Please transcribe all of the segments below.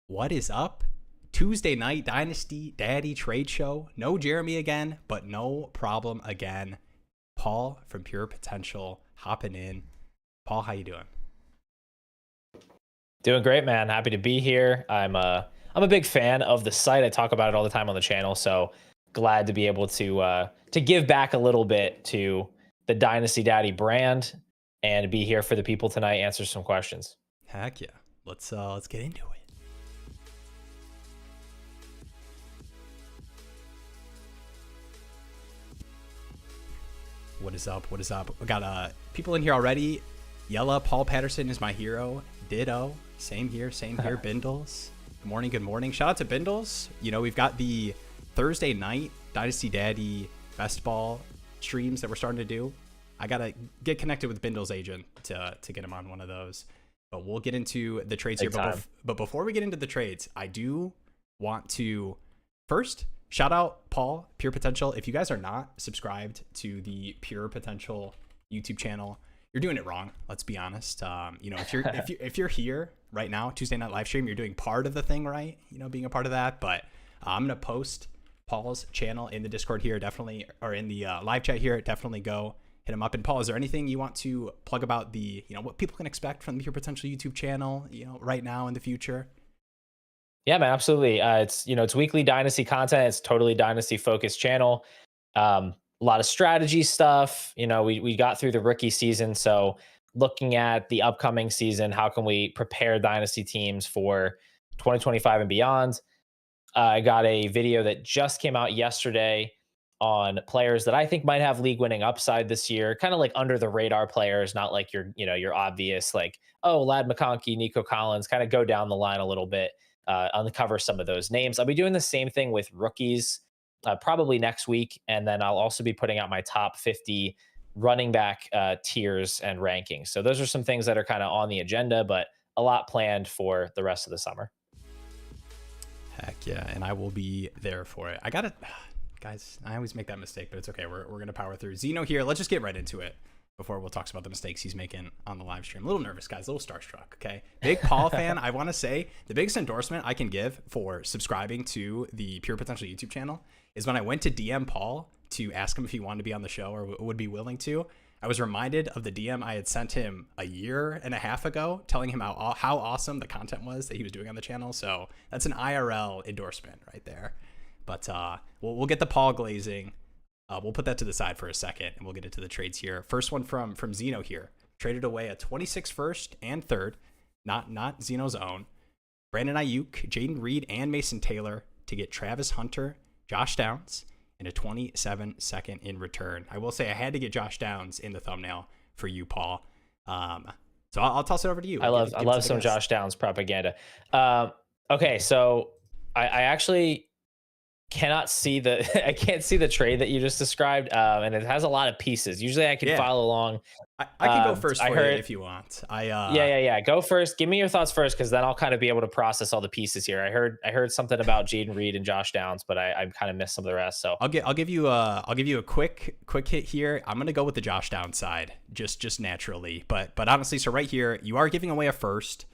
What is up? Tuesday night Dynasty Daddy trade show. No Jeremy again, but no problem again. Paul from Pure Potential hopping in. Paul, how you doing? Doing great, man. Happy to be here. I'm a big fan of the site. I talk about it all the time on the channel, so glad to be able to give back a little bit to the Dynasty Daddy brand and be here for the people tonight, answer some questions. Heck yeah. Let's get into it. What is up? What is up? We got people in here already. Yella, Paul Patterson is my hero. Ditto. Same here. Bindles. Good morning. Good morning. Shout out to Bindles. You know, we've got the Thursday night Dynasty Daddy best ball streams that we're starting to do. I got to get connected with Bindles' agent to get him on one of those. But we'll get into the trades here. But before we get into the trades, I do want to first shout out Paul, Pure Potential. If you guys are not subscribed to the Pure Potential YouTube channel, you're doing it wrong. Let's be honest. You know, if you're here right now, Tuesday night live stream, you're doing part of the thing right. You know, being a part of that. But I'm gonna post Paul's channel in the Discord here, definitely, or in the live chat here. Definitely go hit him up. And Paul, is there anything you want to plug about the, you know, what people can expect from the Pure Potential YouTube channel, you know, right now in the future? Yeah, man, absolutely. It's weekly Dynasty content. It's totally Dynasty focused channel. A lot of strategy stuff. You know, we got through the rookie season, so looking at the upcoming season, how can we prepare Dynasty teams for 2025 and beyond? I got a video that just came out yesterday on players that I think might have league winning upside this year, kind of like under the radar players, not like your obvious like, oh, Ladd McConkey, Nico Collins, kind of go down the line a little bit, uncover some of those names. I'll be doing the same thing with rookies probably next week. And then I'll also be putting out my top 50 running back tiers and rankings. So those are some things that are kind of on the agenda, but a lot planned for the rest of the summer. Heck yeah. And I will be there for it. Guys, I always make that mistake, but it's okay. We're going to power through. Zeno here. Let's just get right into it before we'll talk about the mistakes he's making on the live stream. A little nervous, guys. A little starstruck, okay? Big Paul fan. I want to say the biggest endorsement I can give for subscribing to the Pure Potential YouTube channel is when I went to DM Paul to ask him if he wanted to be on the show or would be willing to. I was reminded of the DM I had sent him a year and a half ago, telling him how awesome the content was that he was doing on the channel. So that's an IRL endorsement right there. But we'll get the Paul glazing. We'll put that to the side for a second, and we'll get into the trades here. First one from Zeno here. Traded away a 26 first and third, not Zeno's own. Brandon Ayuk, Jaden Reed, and Mason Taylor to get Travis Hunter, Josh Downs, and a 27 second in return. I will say I had to get Josh Downs in the thumbnail for you, Paul. So I'll toss it over to you. I love some Josh Downs propaganda. Okay, so I actually cannot see I can't see the trade that you just described, and it has a lot of pieces. Usually I can follow along. I can go first for you if you want. Yeah, go first. Give me your thoughts first, because then I'll kind of be able to process all the pieces here. I heard something about Jaden Reed and Josh Downs, but I kind of missed some of the rest. So I'll give you a quick hit here. I'm gonna go with the Josh Downs side, just naturally. But honestly, so right here, you are giving away a first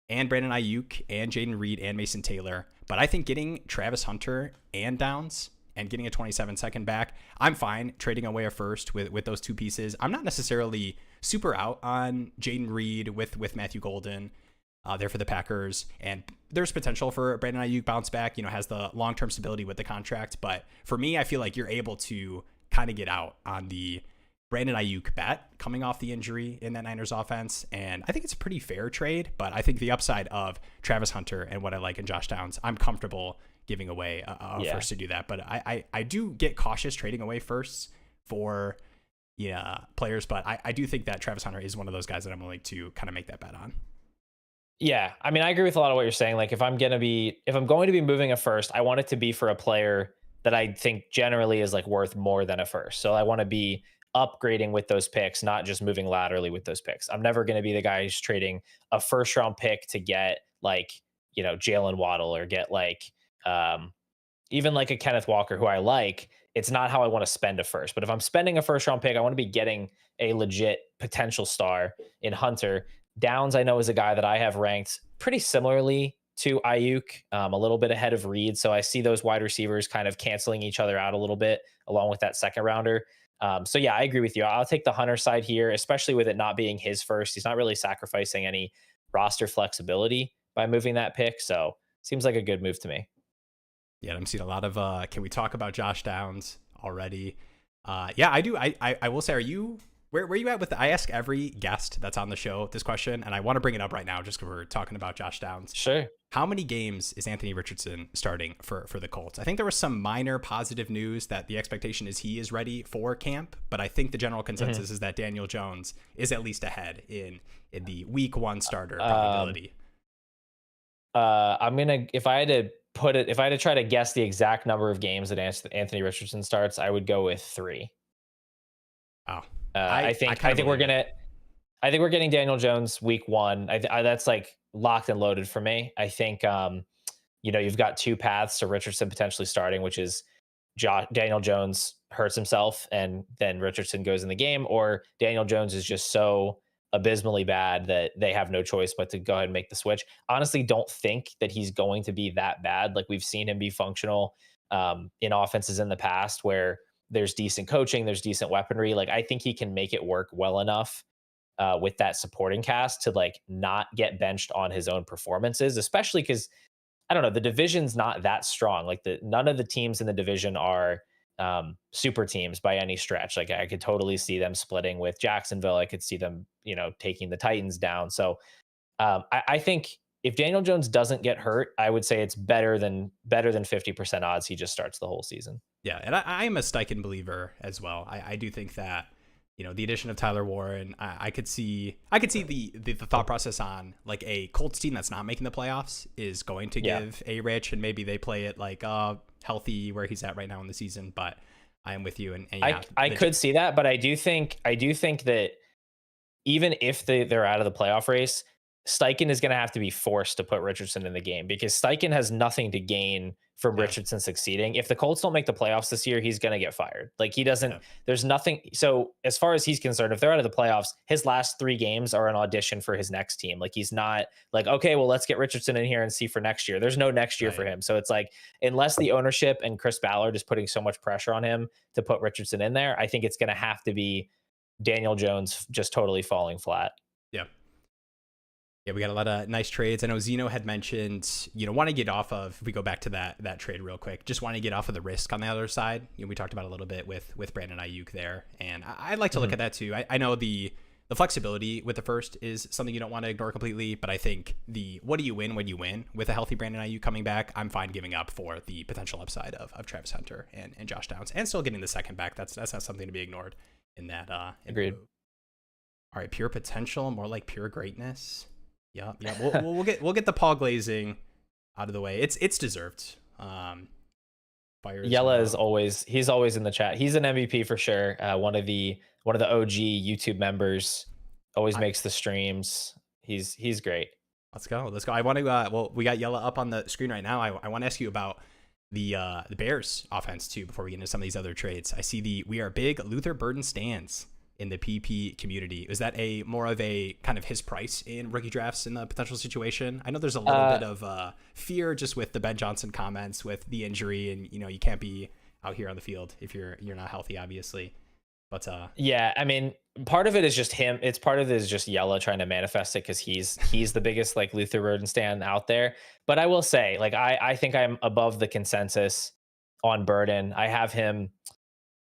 and Brandon Ayuk and Jaden Reed and Mason Taylor. But I think getting Travis Hunter and Downs and getting a 27 second back, I'm fine trading away a first with those two pieces. I'm not necessarily super out on Jaden Reed with Matthew Golden there for the Packers. And there's potential for Brandon Ayuk bounce back, you know, has the long-term stability with the contract. But for me, I feel like you're able to kind of get out on the Brandon Ayuk bet coming off the injury in that Niners offense. And I think it's a pretty fair trade, but I think the upside of Travis Hunter and what I like in Josh Downs, I'm comfortable giving away a first to do that. But I do get cautious trading away firsts for players, but I do think that Travis Hunter is one of those guys that I'm willing to kind of make that bet on. Yeah, I mean, I agree with a lot of what you're saying. Like if I'm going to be moving a first, I want it to be for a player that I think generally is like worth more than a first. So I want to be upgrading with those picks, not just moving laterally with those picks. I'm never going to be the guy who's trading a first round pick to get like, Jalen Waddle or get like, even like a Kenneth Walker who I like. It's not how I want to spend a first. But if I'm spending a first round pick, I want to be getting a legit potential star in Hunter. Downs, I know, is a guy that I have ranked pretty similarly to Ayuk, a little bit ahead of Reed. So I see those wide receivers kind of canceling each other out a little bit, along with that second rounder. So yeah, I agree with you. I'll take the Hunter side here, especially with it not being his first. He's not really sacrificing any roster flexibility by moving that pick. So seems like a good move to me. Yeah, I'm seeing a lot of can we talk about Josh Downs already? Yeah, I do. I will say, are you where are you at with I ask every guest that's on the show this question, and I want to bring it up right now just because we're talking about Josh Downs. Sure. How many games is Anthony Richardson starting for the Colts? I think there was some minor positive news that the expectation is he is ready for camp, but I think the general consensus is that Daniel Jones is at least ahead in the week 1 starter probability. I'm gonna if I had to try to guess the exact number of games that Anthony Richardson starts, I would go with 3. Oh, I think we're getting Daniel Jones week 1. That's like locked and loaded for me. I think you've got 2 paths to Richardson potentially starting, which is Daniel Jones hurts himself and then Richardson goes in the game, or Daniel Jones is just so abysmally bad that they have no choice but to go ahead and make the switch. Honestly, don't think that he's going to be that bad. Like, we've seen him be functional in offenses in the past where there's decent coaching, there's decent weaponry. Like, I think he can make it work well enough with that supporting cast to like not get benched on his own performances, especially because I don't know, the division's not that strong. Like, none of the teams in the division are super teams by any stretch. Like, I could totally see them splitting with Jacksonville. I could see them, taking the Titans down. So I think if Daniel Jones doesn't get hurt, I would say it's better than 50% odds he just starts the whole season. Yeah, and I am a Steichen believer as well. I do think that the addition of Tyler Warren, I could see the thought process on like a Colts team that's not making the playoffs is going to give a Rich, and maybe they play it like healthy where he's at right now in the season. But I am with you, and yeah, I could see that, but I do think that even if they're out of the playoff race, Steichen is going to have to be forced to put Richardson in the game because Steichen has nothing to gain from Richardson succeeding. If the Colts don't make the playoffs this year, he's going to get fired. Like, he doesn't, there's nothing. So as far as he's concerned, if they're out of the playoffs, his last 3 games are an audition for his next team. Like, he's not like, okay, well, let's get Richardson in here and see for next year. There's no next year for him. So it's like, unless the ownership and Chris Ballard is putting so much pressure on him to put Richardson in there, I think it's going to have to be Daniel Jones just totally falling flat. Yeah. Yeah, we got a lot of nice trades. I know Zeno had mentioned, want to get off of, if we go back to that trade real quick, just want to get off of the risk on the other side. We talked about a little bit with Brandon Ayuk there. And I'd like to look at that too. I know the flexibility with the first is something you don't want to ignore completely, but I think what do you win when you win with a healthy Brandon Ayuk coming back? I'm fine giving up for the potential upside of Travis Hunter and Josh Downs, and still getting the second back. That's not something to be ignored in that. Agreed. All right, pure potential, more like pure greatness. Yeah. We'll get the Paul glazing out of the way. It's deserved. Yella is he's always in the chat. He's an MVP for sure. One of the OG YouTube members, always makes the streams. He's great. Let's go. I want to. We got Yella up on the screen right now. I want to ask you about the Bears offense too before we get into some of these other trades. I see we are big Luther Burden stands in the PP community. Is that more of a kind of his price in rookie drafts in the potential situation? I know there's a little bit of fear just with the Ben Johnson comments with the injury, and you can't be out here on the field if you're not healthy, obviously. But yeah, I mean, part of it is just him. It's part of it is just Yella trying to manifest it because he's the biggest like Luther Burden stan out there. But I will say, like, I think I'm above the consensus on Burden. I have him.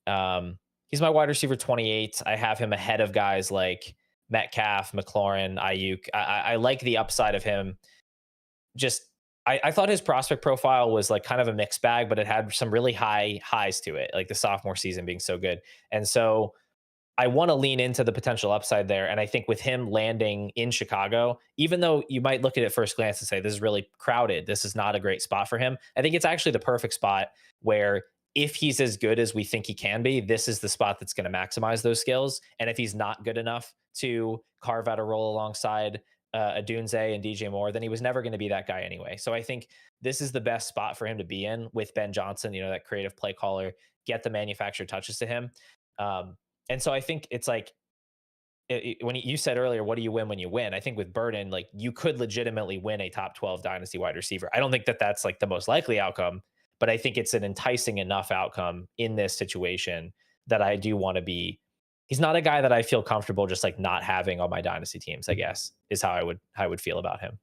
He's my wide receiver 28. I have him ahead of guys like Metcalf, McLaurin, Ayuk. I like the upside of him. Just I thought his prospect profile was like kind of a mixed bag, but it had some really high highs to it, like the sophomore season being so good. And so I want to lean into the potential upside there. And I think with him landing in Chicago, even though you might look at it first glance and say, this is really crowded, this is not a great spot for him, I think it's actually the perfect spot where if he's as good as we think he can be, this is the spot that's going to maximize those skills. And if he's not good enough to carve out a role alongside Odunze and DJ Moore, then he was never going to be that guy anyway. So I think this is the best spot for him to be in with Ben Johnson, that creative play caller, get the manufactured touches to him. And so I think it's when you said earlier, what do you win when you win? I think with Burden, like you could legitimately win a top 12 dynasty wide receiver. I don't think that that's like the most likely outcome, but I think it's an enticing enough outcome in this situation that I do want to be. He's not a guy that I feel comfortable just like not having on my dynasty teams, I guess, is how I would feel about him.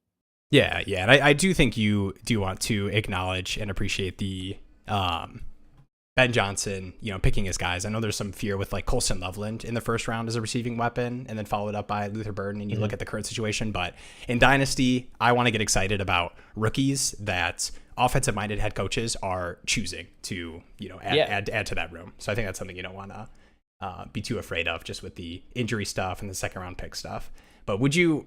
Yeah, yeah. And I do think you do want to acknowledge and appreciate the Ben Johnson, picking his guys. I know there's some fear with like Colson Loveland in the first round as a receiving weapon and then followed up by Luther Burden, and you look at the current situation. But in Dynasty, I want to get excited about rookies that offensive minded head coaches are choosing to, add to that room. So I think that's something you don't want to be too afraid of, just with the injury stuff and the second round pick stuff. But would you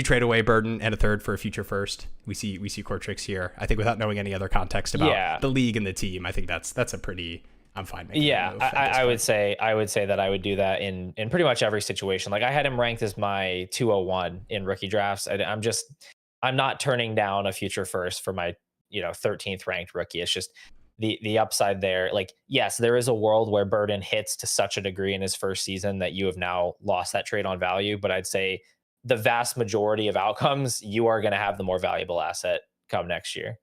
trade away Burden and a third for a future first? We see Cortrix here. I think without knowing any other context about the league and the team, I think that's a pretty, I'm fine making that move. I would say that I would do that in pretty much every situation. Like I had him ranked as my 201 in rookie drafts. I'm not turning down a future first for my 13th ranked rookie. It's just the upside there. Like, yes, there is a world where Burden hits to such a degree in his first season that you have now lost that trade on value. But I'd say the vast majority of outcomes, you are going to have the more valuable asset come next year.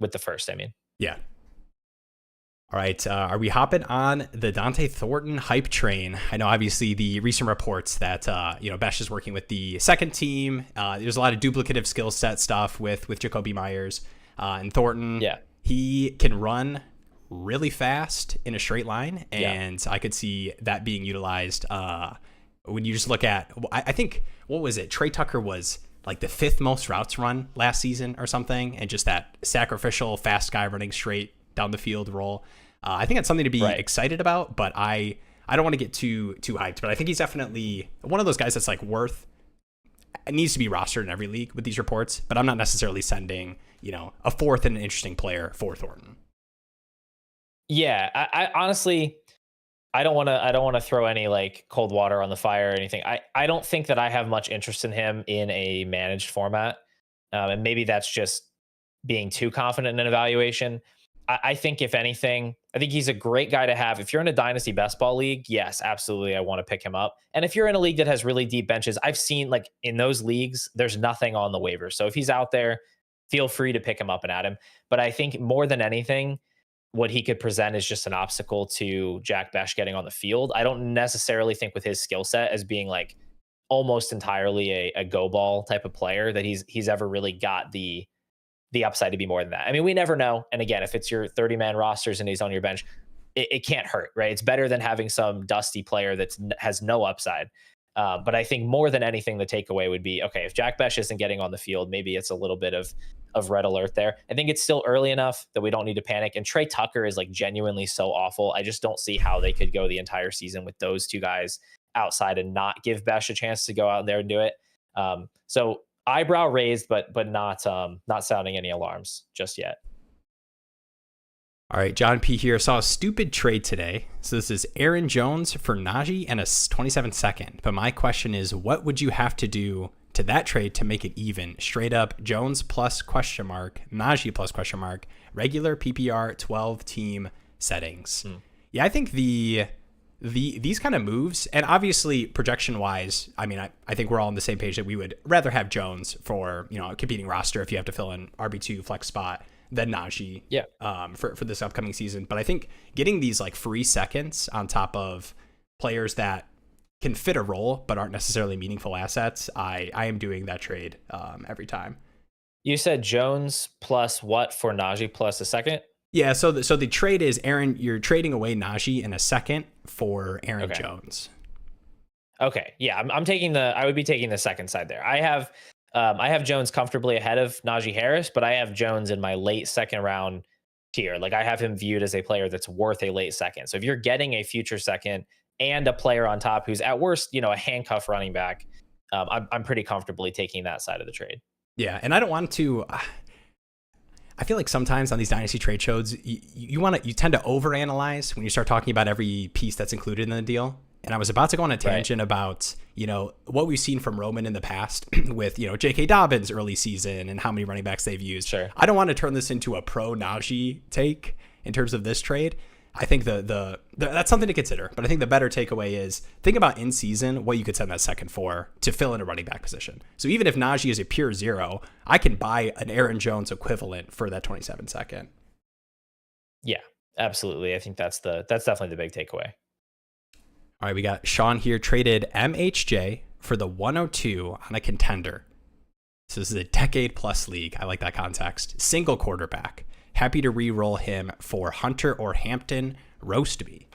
With the first, I mean. Yeah. All right. Are we hopping on the Dante Thornton hype train? I know, obviously, the recent reports that, Besh is working with the second team. There's a lot of duplicative skill set stuff with Jacoby Myers and Thornton. Yeah. He can run really fast in a straight line, and I could see that being utilized when you just look at, I think, what was it? Trey Tucker was like the 5th most routes run last season or something, and just that sacrificial fast guy running straight down the field role. I think that's something to be excited about, but I don't want to get too hyped. But I think he's definitely one of those guys that's like it needs to be rostered in every league with these reports, but I'm not necessarily sending, a 4th and an interesting player for Thornton. Yeah, I honestly, I don't want to throw any like cold water on the fire or anything. I don't think that I have much interest in him in a managed format. And maybe that's just being too confident in an evaluation. I think if anything, I think he's a great guy to have. If you're in a dynasty best ball league, yes, absolutely. I want to pick him up. And if you're in a league that has really deep benches, I've seen like in those leagues, there's nothing on the waivers. So if he's out there, feel free to pick him up and add him. But I think more than anything, what he could present is just an obstacle to Jack Besh getting on the field. I don't necessarily think with his skill set as being like almost entirely a go ball type of player that he's ever really got the upside to be more than that. I mean, we never know. And again, if it's your 30-man rosters and he's on your bench, it can't hurt, right? It's better than having some dusty player that has no upside. But I think more than anything, the takeaway would be, okay, if Jack Besh isn't getting on the field, maybe it's a little bit of red alert there. I think it's still early enough that we don't need to panic. And Trey Tucker is like genuinely so awful. I just don't see how they could go the entire season with those two guys outside and not give Besh a chance to go out there and do it. So eyebrow raised, but not sounding any alarms just yet. All right, John P. here saw a stupid trade today. So this is Aaron Jones for Najee and a 27-second. But my question is, what would you have to do to that trade to make it even? Straight up Jones plus ? Najee plus ? Regular PPR 12-team settings. Yeah, I think these kind of moves, and obviously projection wise, I mean, I think we're all on the same page that we would rather have Jones for, a competing roster if you have to fill in RB2 flex spot than Najee for this upcoming season. But I think getting these like free seconds on top of players that can fit a role but aren't necessarily meaningful assets, I am doing that trade every time. You said Jones plus what for Najee plus a second? Yeah, so the trade is you're trading away Najee in a second for Aaron Jones. Okay, yeah, I would be taking the second side there. I have Jones comfortably ahead of Najee Harris, but I have Jones in my late second round tier. Like I have him viewed as a player that's worth a late second. So if you're getting a future second and a player on top who's at worst, a handcuff running back, I'm pretty comfortably taking that side of the trade. Yeah, and I don't want to. I feel like sometimes on these dynasty trade shows, you tend to overanalyze when you start talking about every piece that's included in the deal. And I was about to go on a tangent about, what we've seen from Roman in the past with, J.K. Dobbins early season and how many running backs they've used. Sure. I don't want to turn this into a pro Najee take in terms of this trade. I think that's something to consider. But I think the better takeaway is think about in season what you could send that second for to fill in a running back position. So even if Najee is a pure zero, I can buy an Aaron Jones equivalent for that 27 second. Yeah, absolutely. I think that's definitely the big takeaway. All right, we got Sean here traded MHJ for the 102 on a contender. So this is a decade plus league. I like that context. Single quarterback. Happy to re-roll him for Hunter or Hampton. Roast me.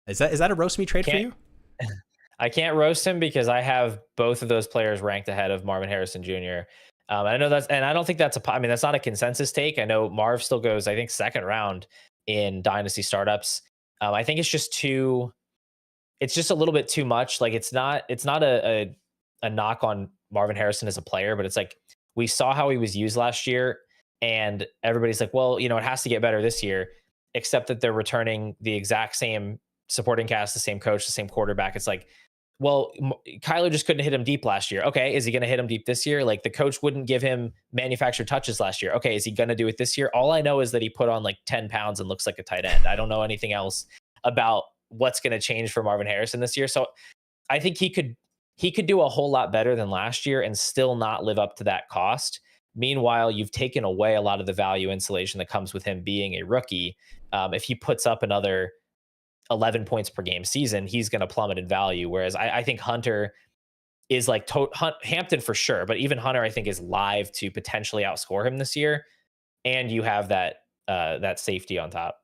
Is that a roast me trade for you? I can't roast him because I have both of those players ranked ahead of Marvin Harrison Jr. I know and I don't think that's that's not a consensus take. I know Marv still goes, I think, second round in Dynasty startups. I think it's just a little bit too much. Like it's not a knock on Marvin Harrison as a player, but it's like we saw how he was used last year, and everybody's like, well, it has to get better this year, except that they're returning the exact same supporting cast, the same coach, the same quarterback. It's like, well, Kyler just couldn't hit him deep last year. Okay, is he going to hit him deep this year? Like the coach wouldn't give him manufactured touches last year. Okay, is he going to do it this year? All I know is that he put on like 10 pounds and looks like a tight end. I don't know anything else about what's going to change for Marvin Harrison this year. So I think he could do a whole lot better than last year and still not live up to that cost. Meanwhile, you've taken away a lot of the value insulation that comes with him being a rookie. If he puts up another 11 points per game season, he's going to plummet in value. Whereas I think Hunter is like Hampton for sure, but even Hunter I think is live to potentially outscore him this year. And you have that safety on top.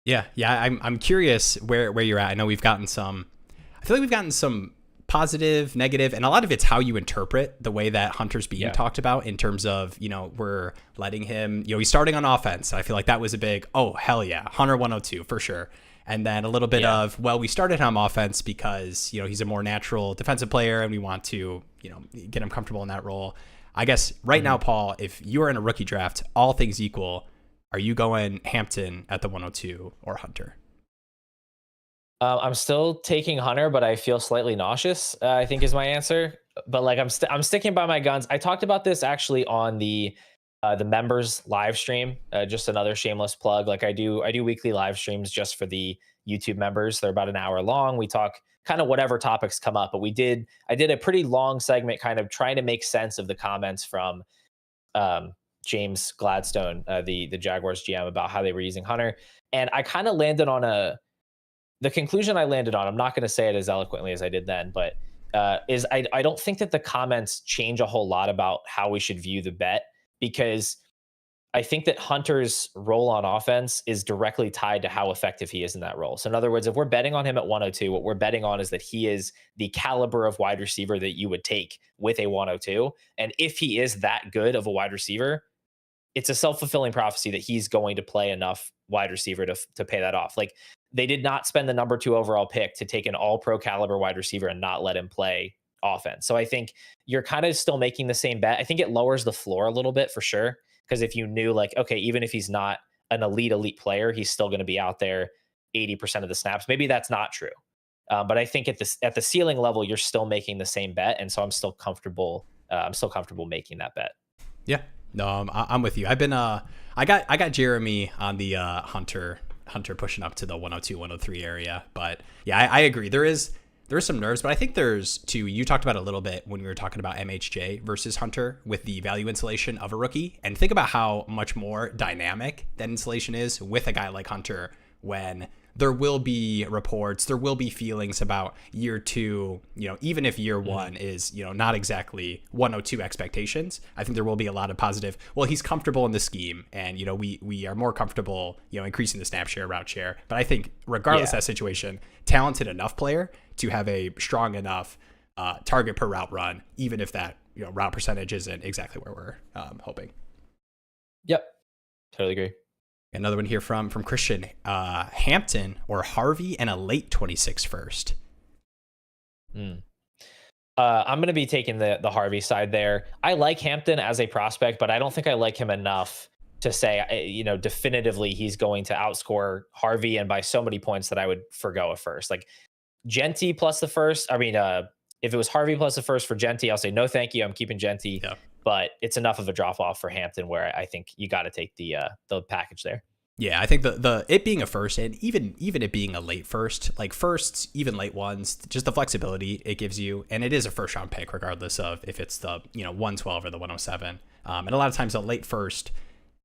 Yeah. I'm curious where you're at. I know I feel like we've gotten some positive, negative, and a lot of it's how you interpret the way that Hunter's being talked about in terms of, we're letting him, he's starting on offense. I feel like that was a big, oh, hell yeah, Hunter 102 for sure. And then a little bit of, well, we started him on offense because, he's a more natural defensive player and we want to, get him comfortable in that role. I guess right now, Paul, if you are in a rookie draft, all things equal, are you going Hampton at the 102 or Hunter? I'm still taking Hunter, but I feel slightly nauseous, I think is my answer. But like I'm sticking by my guns. I talked about this actually on the members live stream. Just another shameless plug. Like I do weekly live streams just for the YouTube members. They're about an hour long. We talk kind of whatever topics come up. But I did a pretty long segment kind of trying to make sense of the comments from James Gladstone, the Jaguars GM, about how they were using Hunter. And I kind of landed on the conclusion I landed on, I'm not going to say it as eloquently as I did then, but is I don't think that the comments change a whole lot about how we should view the bet, because I think that Hunter's role on offense is directly tied to how effective he is in that role. So in other words, if we're betting on him at 102, what we're betting on is that he is the caliber of wide receiver that you would take with a 102. And if he is that good of a wide receiver, it's a self-fulfilling prophecy that he's going to play enough wide receiver to pay that off. Like they did not spend the number 2 overall pick to take an all pro caliber wide receiver and not let him play offense. So I think you're kind of still making the same bet. I think it lowers the floor a little bit for sure. Because if you knew like, okay, even if he's not an elite player, he's still going to be out there 80% of the snaps. Maybe that's not true. But I think at the ceiling level, you're still making the same bet. And so I'm still comfortable. Making that bet. Yeah. No, I'm with you. I've been I got Jeremy on the Hunter pushing up to the 102, 103 area. But yeah, I agree. There is some nerves, but I think there's too, you talked about a little bit when we were talking about MHJ versus Hunter with the value insulation of a rookie. And think about how much more dynamic that insulation is with a guy like Hunter, when there will be reports, there will be feelings about year 2, even if year 1 is, not exactly 102 expectations. I think there will be a lot of positive, well, he's comfortable in the scheme and, we are more comfortable, increasing the snap share, route share. But I think regardless of that situation, talented enough player to have a strong enough target per route run, even if that, route percentage isn't exactly where we're hoping. Yep. Totally agree. Another one here from Christian, Hampton or Harvey and a late 26 first. I'm going to be taking the Harvey side there. I like Hampton as a prospect, but I don't think I like him enough to say, definitively he's going to outscore Harvey and by so many points that I would forgo a first. Like Genty plus the first. I mean, if it was Harvey plus the first for Genty, I'll say no, thank you. I'm keeping Genty. Yeah. But it's enough of a drop off for Hampton where I think you got to take the package there. Yeah, I think the it being a first, and even it being a late first, like firsts, even late ones, just the flexibility it gives you, and it is a first round pick regardless of if it's the 112 or the 107. And a lot of times a late first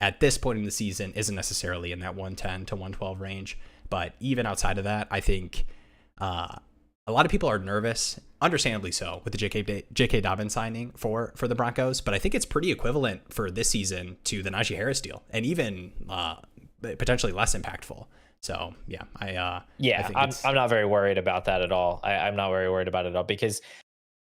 at this point in the season isn't necessarily in that 110 to 112 range, but even outside of that, I think a lot of people are nervous, understandably so, with the J.K. Dobbins signing for the Broncos, but I think it's pretty equivalent for this season to the Najee Harris deal, and even potentially less impactful. So yeah, I think I'm not very worried about that at all. I'm not very worried about it at all because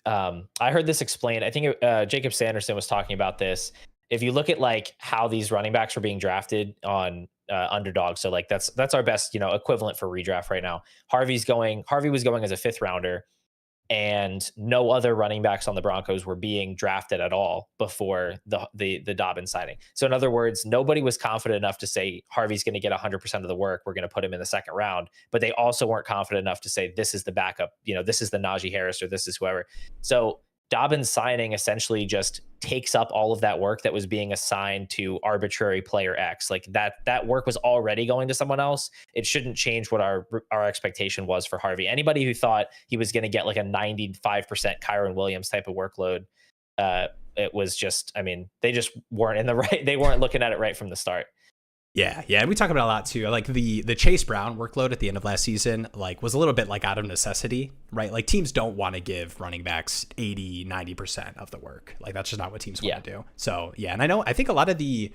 I heard this explained. I think Jacob Sanderson was talking about this. If you look at like how these running backs are being drafted on underdog, so like that's our best equivalent for redraft right now. Harvey was going as a 5th rounder, and no other running backs on the Broncos were being drafted at all before the Dobbins signing. So in other words, nobody was confident enough to say Harvey's going to get 100% of the work. We're going to put him in the 2nd round, but they also weren't confident enough to say this is the backup. This is the Najee Harris or this is whoever. So Dobbins signing essentially just takes up all of that work that was being assigned to arbitrary player X. Like that work was already going to someone else. It shouldn't change what our expectation was for Harvey. Anybody who thought he was going to get like a 95% Kyron Williams type of workload, it was just, they just weren't in the right. They weren't looking at it right from the start. Yeah, and we talk about it a lot too. Like the Chase Brown workload at the end of last season, like was a little bit like out of necessity, right? Like teams don't want to give running backs 80-90% of the work. Like that's just not what teams want to do. So yeah, and I think a lot of I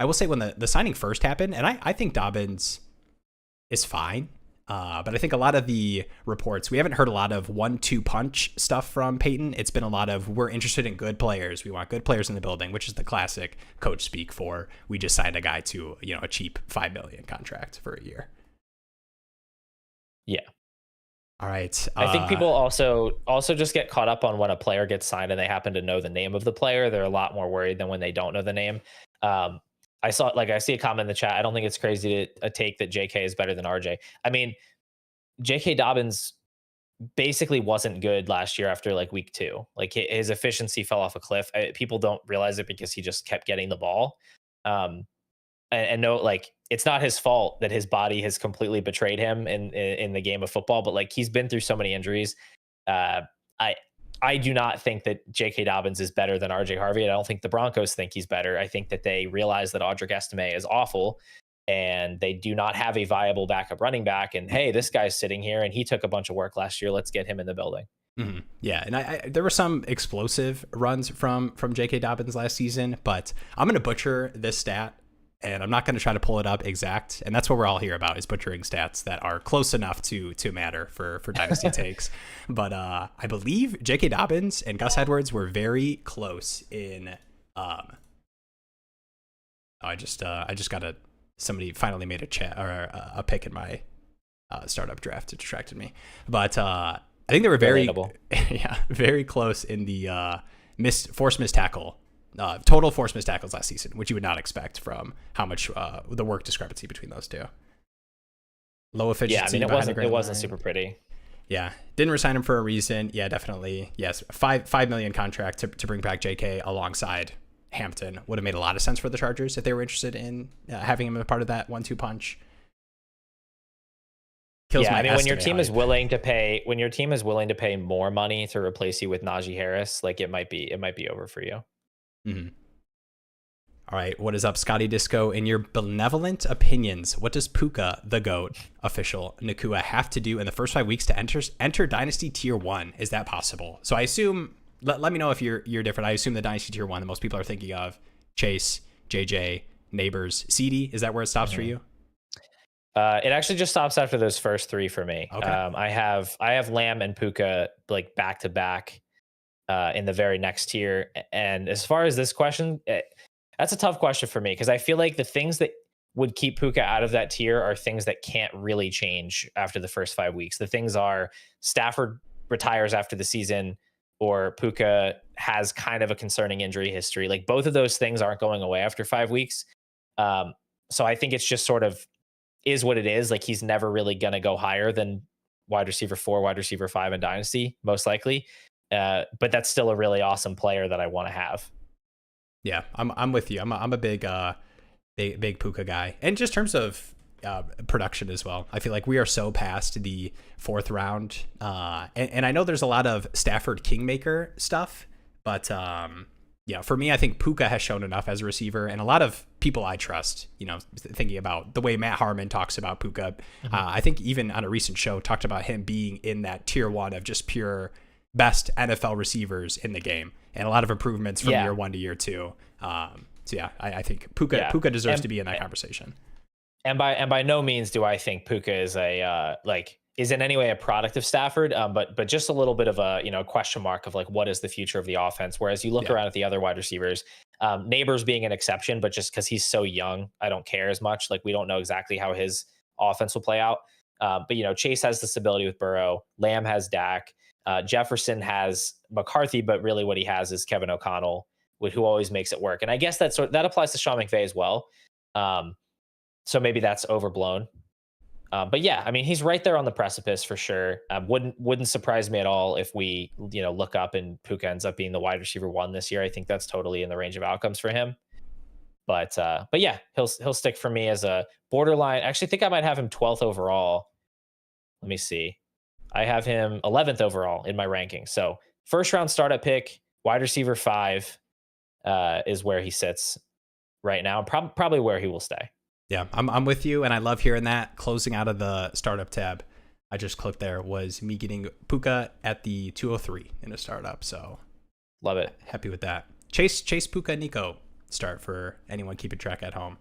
will say when the signing first happened, and I think Dobbins is fine. But I think a lot of the reports, we haven't heard a lot of 1-2 punch stuff from Peyton. It's been a lot of, we're interested in good players. We want good players in the building, which is the classic coach speak for, we just signed a guy to, a cheap $5 million contract for a year. Yeah. All right. I think people also just get caught up on when a player gets signed and they happen to know the name of the player. They're a lot more worried than when they don't know the name. I see a comment in the chat. I don't think it's crazy to take that JK is better than RJ. JK Dobbins basically wasn't good last year after like week 2. Like his efficiency fell off a cliff. People don't realize it because he just kept getting the ball. And no, like it's not his fault that his body has completely betrayed him in the game of football, but like he's been through so many injuries. I do not think that J.K. Dobbins is better than R.J. Harvey. I don't think the Broncos think he's better. I think that they realize that Audric Estime is awful and they do not have a viable backup running back. And hey, this guy's sitting here and he took a bunch of work last year. Let's get him in the building. Mm-hmm. Yeah, and there were some explosive runs from J.K. Dobbins last season, but I'm going to butcher this stat. And I'm not going to try to pull it up exact. And that's what we're all here about, is butchering stats that are close enough to matter for Dynasty takes. But I believe J.K. Dobbins and Gus Edwards were very close in. I just got somebody finally made a chat or a pick in my startup draft. It distracted me. But I think they were very, very close in the forced missed tackle. Total forced missed tackles last season, which you would not expect from how much the work discrepancy between those two. Low efficiency. Yeah, it wasn't super pretty. Yeah, didn't resign him for a reason. Yeah, definitely. Yes, $5 million contract to bring back JK alongside Hampton would have made a lot of sense for the Chargers if they were interested in having him as part of that 1-2 punch. When your team is willing to pay more money to replace you with Najee Harris, like it might be over for you. Mm-hmm. All right, what is up, Scotty Disco? In your benevolent opinions, what does Puka, the GOAT, official Nacua, have to do in the first 5 weeks to enter Dynasty Tier 1? Is that possible? So I assume, let me know if you're different. I assume the Dynasty Tier 1 that most people are thinking of, Chase, JJ, Neighbors, CD, is that where it stops for you? It actually just stops after those first 3 for me. Okay. I have Lamb and Puka like back to back in the very next tier. And as far as this question, that's a tough question for me because I feel like the things that would keep Puka out of that tier are things that can't really change after the first 5 weeks. The things are Stafford retires after the season or Puka has kind of a concerning injury history. Like both of those things aren't going away after 5 weeks. So I think it's just sort of is what it is. Like he's never really going to go higher than wide receiver 4, wide receiver 5 in Dynasty, most likely. But that's still a really awesome player that I want to have. Yeah, I'm with you. I'm a big big Puka guy. And just in terms of production as well, I feel like we are so past the 4th round. And I know there's a lot of Stafford Kingmaker stuff, but for me, I think Puka has shown enough as a receiver, and a lot of people I trust, thinking about the way Matt Harmon talks about Puka. I think even on a recent show talked about him being in that tier 1 of just pure best NFL receivers in the game, and a lot of improvements from year 1 to year 2. I think Puka deserves to be in that conversation. And by no means do I think Puka is is in any way a product of Stafford, but just a little bit of a question mark of like, what is the future of the offense? Whereas you look around at the other wide receivers, Neighbors being an exception, but just because he's so young, I don't care as much. Like, we don't know exactly how his offense will play out. But Chase has the stability with Burrow. Lamb has Dak. Jefferson has McCarthy, but really what he has is Kevin O'Connell, who always makes it work. And I guess that applies to Sean McVay as well. So maybe that's overblown. But yeah, I mean, he's right there on the precipice for sure. Wouldn't surprise me at all if we, look up and Puka ends up being the wide receiver 1 this year. I think that's totally in the range of outcomes for him. But yeah, he'll stick for me as a borderline. Actually, I think I might have him 12th overall. Let me see. I have him 11th overall in my ranking. So 1st round startup pick, wide receiver 5 is where he sits right now. Probably where he will stay. Yeah, I'm with you, and I love hearing that. Closing out of the startup tab, I just clicked there, was me getting Puka at the 203 in a startup. So love it. Happy with that. Chase Puka Nico start for anyone keeping track at home.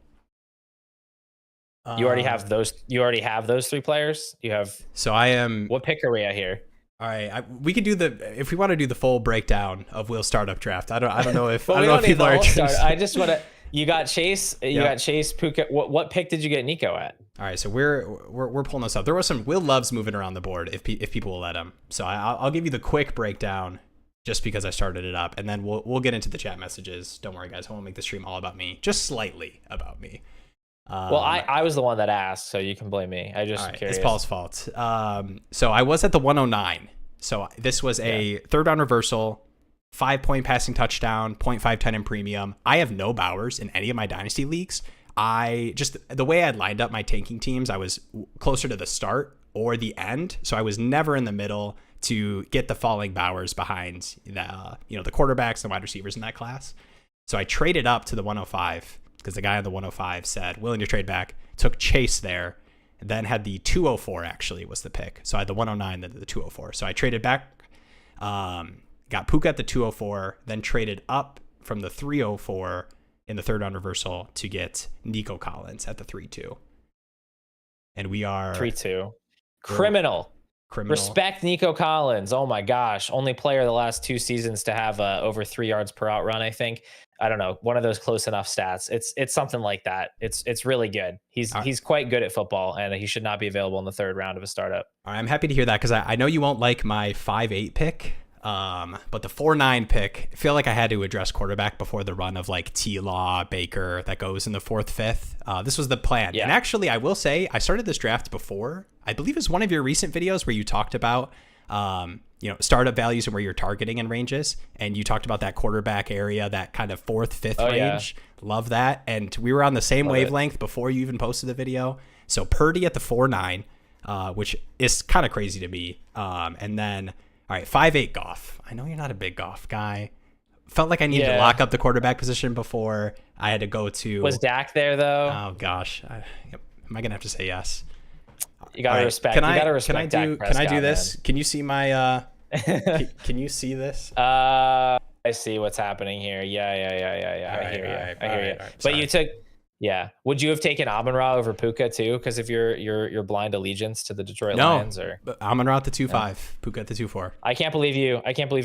You already have those. You already have those 3 players. You have. So I am. What pick are we at here? All right, we could do if we want to do the full breakdown of Will's startup draft. I don't know if people are interested. I just want to. You got Chase. You got Chase Puka. What pick did you get Nico at? All right, so we're pulling this up. There was some. Will loves moving around the board if people will let him. So I'll give you the quick breakdown just because I started it up, and then we'll get into the chat messages. Don't worry, guys. I won't make the stream all about me. Just slightly about me. Well, I was the one that asked, so you can blame me. I just curious. It's Paul's fault. So I was at the 109. So this was a 3rd round reversal. 5-point passing touchdown, 0.510 in premium. I have no Bowers in any of my dynasty leagues. The way I'd lined up my tanking teams, I was closer to the start or the end. So I was never in the middle to get the falling Bowers behind the quarterbacks and wide receivers in that class. So I traded up to the 105 because the guy on the 105 said, willing to trade back, took Chase there, and then had the 204 actually was the pick. So I had the 109, then the 204. So I traded back, got Puka at the 204, then traded up from the 304 in the 3rd round reversal to get Nico Collins at the 3-2. And we are 3-2. Criminal. Respect Nico Collins. Oh my gosh. Only player the last 2 seasons to have over 3 yards per out run, I think. I don't know. One of those close enough stats. It's something like that. It's really good. He's quite good at football, and he should not be available in the 3rd round of a startup. All right, I'm happy to hear that because I know you won't like my 5-8 pick. But the 4-9 pick, I feel like I had to address quarterback before the run of like T-Law, Baker that goes in the 4th, 5th. This was the plan. Yeah. And actually, I will say I started this draft before. I believe it was one of your recent videos where you talked about, startup values and where you're targeting in ranges. And you talked about that quarterback area, that kind of 4th, 5th range. Yeah. Love that. And we were on the same wavelength before you even posted the video. So Purdy at the 4-9, which is kind of crazy to me. And then, all right, 5-8 Goff. I know you're not a big Goff guy. Felt like I needed to lock up the quarterback position before I had to go to. Was Dak there though? Oh gosh, am I gonna have to say yes? You gotta respect. Can I do this? Man. Can you see my? Can you see this? I see what's happening here. Yeah. I hear you. But you took. Yeah. Would you have taken Amon-Ra over Puka too? Because of your blind allegiance to the Detroit Lions, or Amon-Ra at the 2-5, Puka at the 2-4. I can't believe you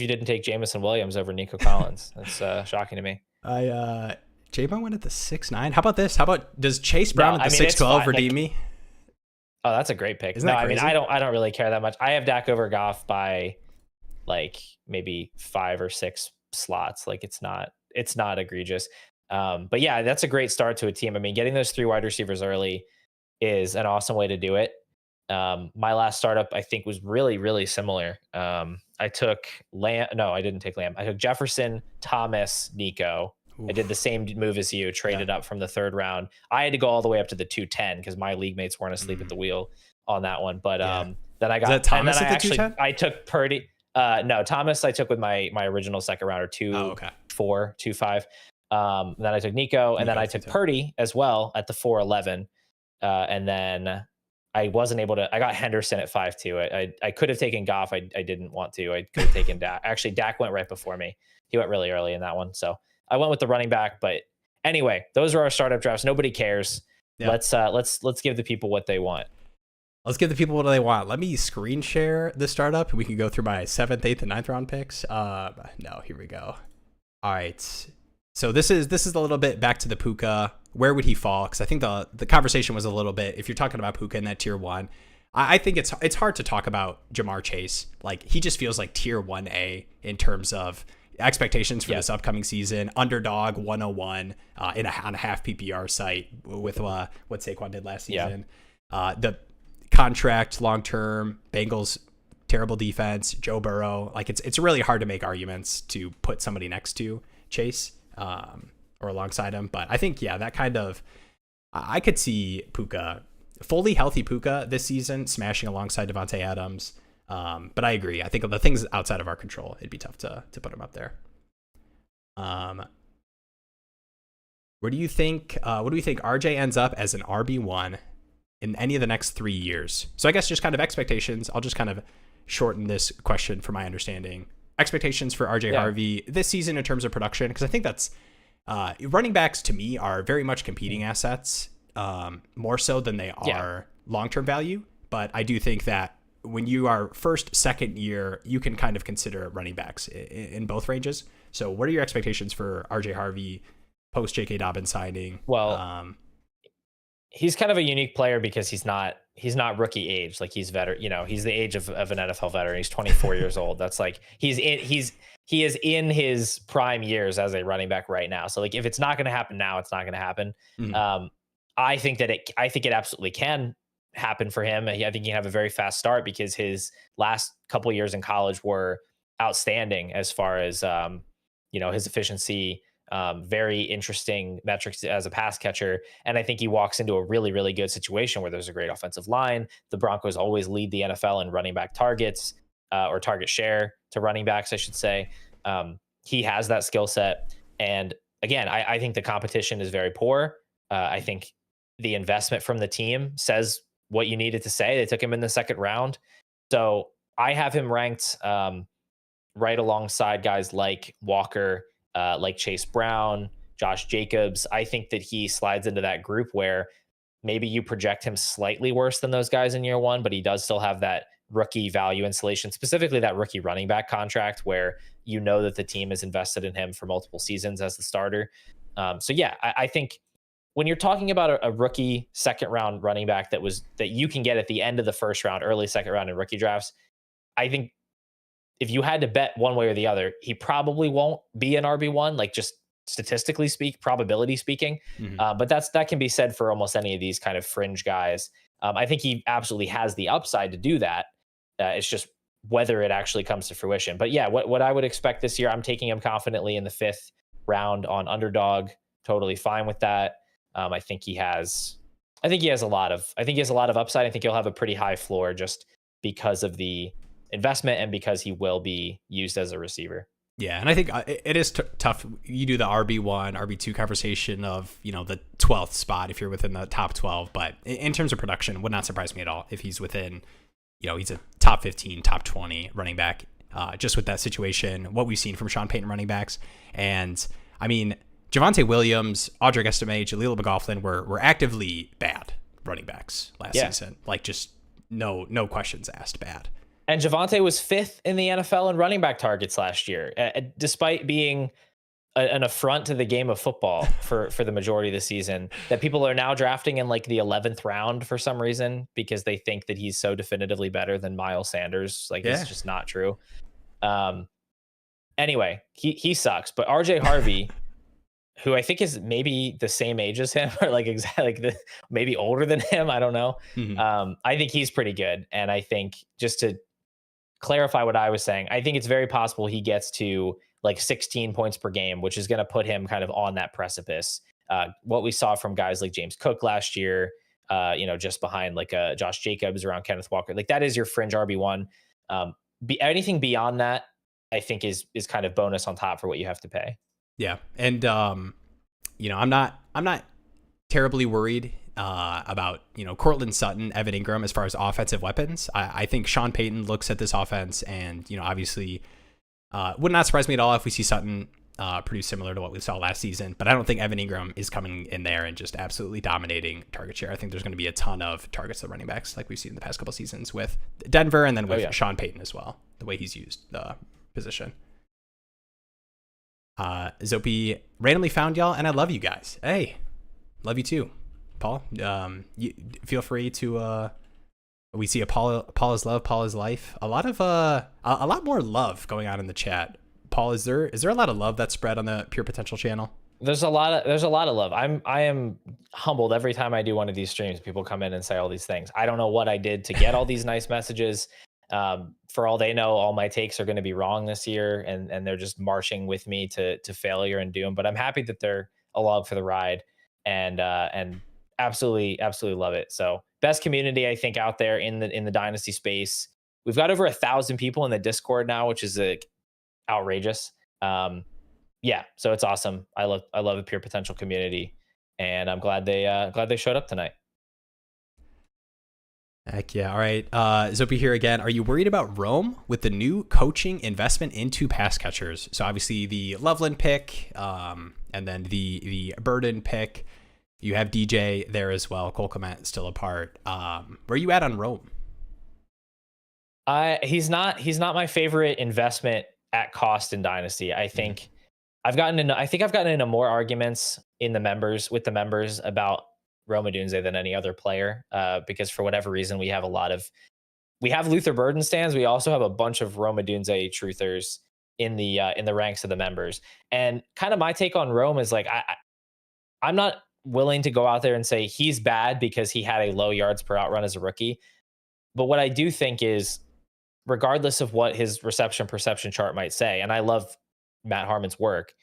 didn't take Jameson Williams over Nico Collins. That's shocking to me. J-Bone went at the 6-9. How about this? How about does Chase Brown at the 6-12 redeem me? Oh, that's a great pick. Isn't that crazy? I mean, I don't really care that much. I have Dak over Goff by like maybe 5 or 6 slots. Like it's not egregious. But yeah, that's a great start to a team. I mean, getting those 3 wide receivers early is an awesome way to do it. My last startup, I think, was really, really similar. I took Lamb. No, I didn't take Lamb. I took Jefferson, Thomas, Nico. I did the same move as you, traded up from the 3rd round. I had to go all the way up to the 210 because my league mates weren't asleep at the wheel on that one. But then I got, Is that Thomas and then at the 210? I took Purdy. No, Thomas I took with my original second rounder, 2-4, 2-5. Then I took Nico, and then I took Purdy as well at the 4-11. And then I wasn't able to. I got Henderson at 5-2. I could have taken Goff. I didn't want to. I could have taken Dak. Actually, Dak went right before me. He went really early in that one, so I went with the running back. But anyway, those are our startup drafts. Nobody cares. Yeah. Let's give the people what they want. Let's give the people what they want. Let me screen share the startup. We can go through my 7th, 8th, and 9th round picks. No, here we go. All right. So this is a little bit back to the Puka. Where would he fall? Because I think the conversation was a little bit, if you're talking about Puka in that tier 1, I think it's hard to talk about Jamar Chase. Like, he just feels like tier 1A in terms of expectations for this upcoming season. Underdog 101 on a half PPR site with what Saquon did last season. The contract long term, Bengals terrible defense, Joe Burrow. Like, it's really hard to make arguments to put somebody next to Chase or alongside him. But I think that kind of, I could see Puka, fully healthy Puka this season, smashing alongside Devontae Adams. But I agree. I think of the things outside of our control, it'd be tough to put him up there. Where do you think? What do we think RJ ends up as an RB1 in any of the next 3 years? So I guess just kind of expectations. I'll just kind of shorten this question for my understanding. Expectations for RJ Harvey this season in terms of production, because I think that's running backs to me are very much competing assets, more so than they are long-term value. But I do think that when you are first, second year, you can kind of consider running backs in both ranges. So what are your expectations for RJ Harvey post J.K. Dobbins signing? Well, he's kind of a unique player because he's not rookie age. Like, he's veteran, he's the age of an NFL veteran. He's 24 years old. That's like, he is in his prime years as a running back right now. So, like, if it's not going to happen now, it's not going to happen. Mm-hmm. I think it absolutely can happen for him. I think he can have a very fast start because his last couple of years in college were outstanding as far as, his efficiency, very interesting metrics as a pass catcher. And I think he walks into a really, really good situation where there's a great offensive line. The Broncos always lead the NFL in running back targets, or target share to running backs, I should say. He has that skill set. And again, I think the competition is very poor. I think the investment from the team says what you needed to say. They took him in the 2nd round. So I have him ranked right alongside guys like Walker, like Chase Brown, Josh Jacobs. I think that he slides into that group where maybe you project him slightly worse than those guys in year 1, but he does still have that rookie value insulation, specifically that rookie running back contract where that the team is invested in him for multiple seasons as the starter. I think when you're talking about a rookie 2nd round running back that you can get at the end of the 1st round, early 2nd round in rookie drafts, I think if you had to bet one way or the other, he probably won't be an RB1, like, just statistically probability speaking. Mm-hmm. But that can be said for almost any of these kind of fringe guys. I think he absolutely has the upside to do that. It's just whether it actually comes to fruition. But what I would expect this year, I'm taking him confidently in the 5th round on underdog. Totally fine with that. I think he has a lot of upside. I think he'll have a pretty high floor just because of the investment and because he will be used as a receiver. Yeah, and I think it is tough. You do the RB1, RB2 conversation of, the 12th spot if you're within the top 12. But in terms of production, would not surprise me at all if he's within, he's a top 15, top 20 running back, just with that situation, what we've seen from Sean Payton running backs. And, I mean, Javonte Williams, Audric Estime, Jaleel McLaughlin were actively bad running backs last season. Like, just no questions asked, bad. And Javonte was 5th in the NFL in running back targets last year, despite being an affront to the game of football for the majority of the season, that people are now drafting in like the 11th round for some reason because they think that he's so definitively better than Miles Sanders. Like, it's just not true. Anyway, he sucks. But RJ Harvey, who I think is maybe the same age as him, or like maybe older than him, I don't know. Mm-hmm. I think he's pretty good. And I think, just to clarify what I was saying, I think it's very possible he gets to like 16 points per game, which is going to put him kind of on that precipice. What we saw from guys like James Cook last year, just behind like Josh Jacobs, around Kenneth Walker, like that is your fringe RB1. Anything beyond that, I think is kind of bonus on top for what you have to pay. Yeah, and I'm not terribly worried about Cortland Sutton, Evan Ingram as far as offensive weapons. I think Sean Payton looks at this offense, and obviously would not surprise me at all if we see Sutton produce similar to what we saw last season. But I don't think Evan Ingram is coming in there and just absolutely dominating target share. I think there's going to be a ton of targets to running backs like we've seen in the past couple seasons with Denver, and then with Sean Payton as well, the way he's used the position. Zopi randomly found y'all, and I love you guys. Hey, love you too, Paul. You feel free to. We see a Paul is love, Paul is life. A lot more love going on in the chat. Paul, is there a lot of love that's spread on the Pure Potential channel? There's a lot of love. I am humbled every time I do one of these streams. People come in and say all these things. I don't know what I did to get all these nice messages. For all they know, all my takes are going to be wrong this year, and they're just marching with me to failure and doom. But I'm happy that they're along for the ride, and absolutely love it. So best community I think out there in the Dynasty space. We've got over 1,000 people in the Discord now, which is outrageous. So it's awesome. I love the Pure Potential community, and I'm glad they showed up tonight. Heck yeah. All right. Zopi here again. Are you worried about Rome with the new coaching investment into pass catchers? So obviously the Loveland pick, and then the Burden pick. You have DJ there as well. Cole Kmet still apart. Where are you at on Rome? He's not my favorite investment at cost in Dynasty. I think I've gotten into more arguments with the members about Rome Odunze than any other player, because for whatever reason we have Luther Burden stands. We also have a bunch of Rome Odunze truthers in the ranks of the members. And kind of my take on Rome is like I'm not willing to go out there and say he's bad because he had a low yards per out run as a rookie. But what I do think is, regardless of what his reception perception chart might say, and I love Matt Harmon's work,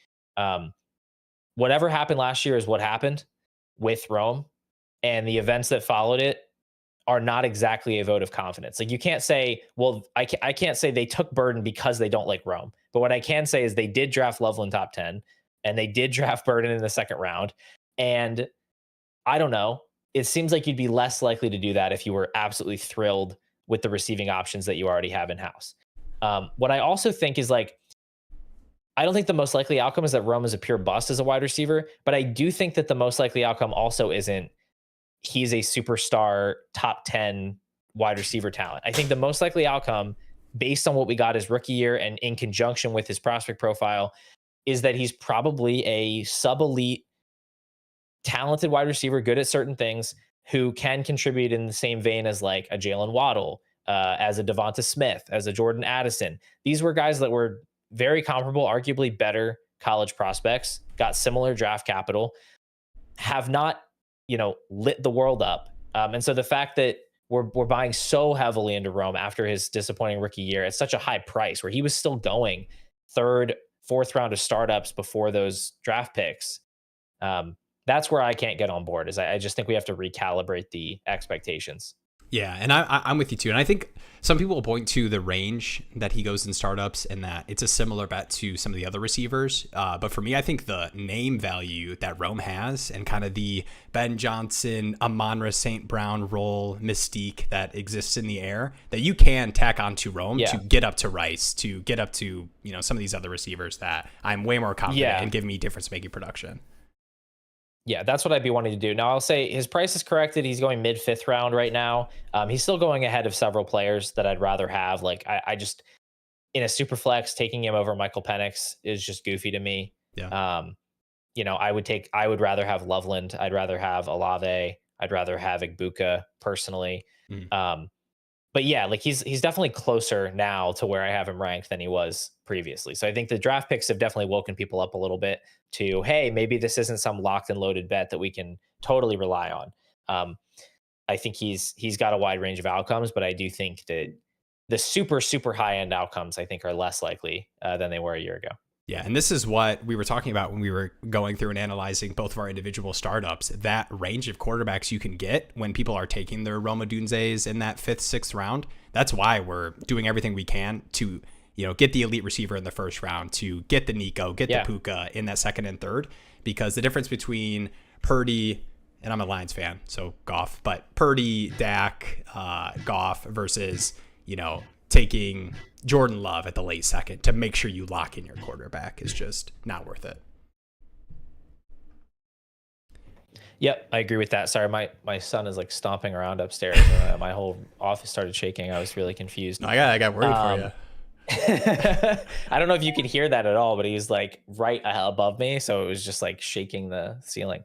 whatever happened last year is what happened with Rome, and the events that followed it are not exactly a vote of confidence. Like you can't say, well, I can't say they took Burden because they don't like Rome. But what I can say is they did draft Loveland top 10, and they did draft Burden in the second round. And I don't know, it seems like you'd be less likely to do that if you were absolutely thrilled with the receiving options that you already have in house. What I also think is like, I don't think the most likely outcome is that Rome is a pure bust as a wide receiver, but I do think that the most likely outcome also isn't he's a superstar top 10 wide receiver talent. I think the most likely outcome, based on what we got his rookie year and in conjunction with his prospect profile, is that he's probably a sub-elite talented wide receiver, good at certain things, who can contribute in the same vein as like a Jalen Waddle, as a Devonta Smith, as a Jordan Addison. These were guys that were very comparable, arguably better college prospects, got similar draft capital, have not, lit the world up. And so the fact that we're buying so heavily into Rome after his disappointing rookie year at such a high price, where he was still going third, fourth round of startups before those draft picks, that's where I can't get on board. Is I just think we have to recalibrate the expectations. Yeah, and I'm with you too. And I think some people will point to the range that he goes in startups and that it's a similar bet to some of the other receivers. But for me, I think the name value that Rome has and kind of the Ben Johnson, Amon-Ra St. Brown role mystique that exists in the air that you can tack onto Rome to get up to Rice, to get up to, some of these other receivers that I'm way more confident in giving me difference-making production. Yeah, that's what I'd be wanting to do. Now, I'll say his price is corrected. He's going mid-fifth round right now. He's still going ahead of several players that I'd rather have. Like, I just, in a super flex, taking him over Michael Penix is just goofy to me. Yeah. I would rather have Loveland. I'd rather have Olave. I'd rather have Igbuka personally. But yeah, like he's definitely closer now to where I have him ranked than he was previously. So I think the draft picks have definitely woken people up a little bit to, hey, maybe this isn't some locked and loaded bet that we can totally rely on. I think he's got a wide range of outcomes, but I do think that the super, super high end outcomes, I think, are less likely than they were a year ago. Yeah, and this is what we were talking about when we were going through and analyzing both of our individual startups. That range of quarterbacks you can get when people are taking their Rome Odunzes in that 5th, 6th round. That's why we're doing everything we can to, get the elite receiver in the first round, to get the Nico, get the Puka in that 2nd and 3rd, because the difference between Purdy, and I'm a Lions fan, so Goff, but Purdy, Dak, Goff versus, taking Jordan Love at the late 2nd to make sure you lock in your quarterback is just not worth it. Yep, I agree with that. Sorry, my son is like stomping around upstairs. My whole office started shaking. I was really confused. No, I got worried for you. I don't know if you could hear that at all, but he was like right above me, so it was just like shaking the ceiling.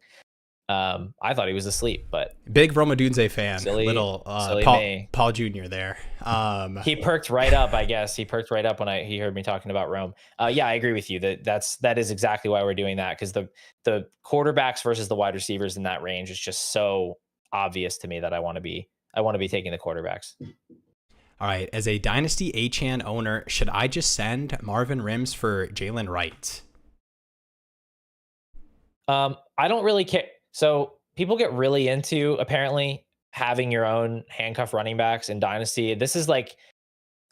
I thought he was asleep, but big Rome Odunze fan. Silly Paul Jr. there. He perked right up, I guess. He perked right up when he heard me talking about Rome. Yeah, I agree with you. That is exactly why we're doing that, because the quarterbacks versus the wide receivers in that range is just so obvious to me that I want to be taking the quarterbacks. All right, as a Dynasty Achane owner, should I just send Marvin Rims for Jalen Wright? I don't really care. So people get really into apparently having your own handcuff running backs in Dynasty. This is like,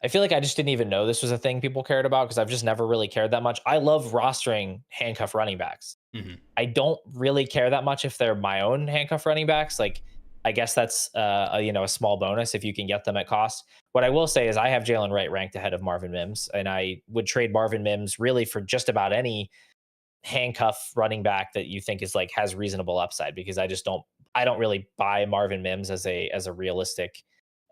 I feel like I just didn't even know this was a thing people cared about, because I've just never really cared that much. I love rostering handcuff running backs. Mm-hmm. I don't really care that much if they're my own handcuff running backs. Like, I guess that's a small bonus if you can get them at cost. What I will say is I have Jalen Wright ranked ahead of Marvin Mims, and I would trade Marvin Mims really for just about any handcuff running back that you think is like has reasonable upside, because I don't really buy Marvin Mims as a realistic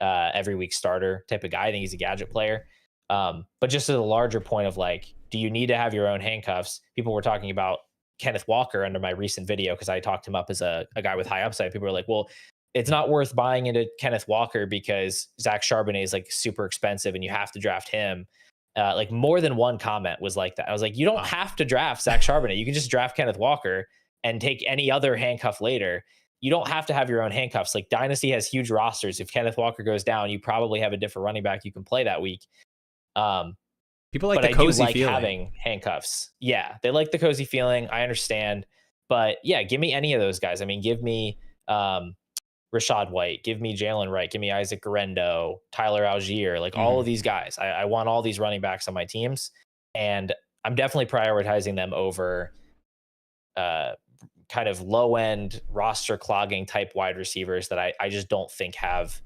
every week starter type of guy. I think he's a gadget player. But just as a larger point of like, do you need to have your own handcuffs? People were talking about Kenneth Walker under my recent video, because I talked him up as a guy with high upside. People were like, well, it's not worth buying into Kenneth Walker because Zach Charbonnet is like super expensive and you have to draft him. Like more than one comment was like that. I was like, you don't have to draft Zach Charbonnet. You can just draft Kenneth Walker and take any other handcuff later. You don't have to have your own handcuffs. Like Dynasty has huge rosters. If Kenneth Walker goes down, you probably have a different running back you can play that week. People like but the cozy I do like feeling. having handcuffs. Yeah, they like the cozy feeling. I understand. But yeah, give me any of those guys. I mean, give me Rashad White, give me Jalen Wright, give me Isaac Guerrero, Tyler Algier, like all of these guys. I want all these running backs on my teams, and I'm definitely prioritizing them over kind of low end roster clogging type wide receivers that I just don't think have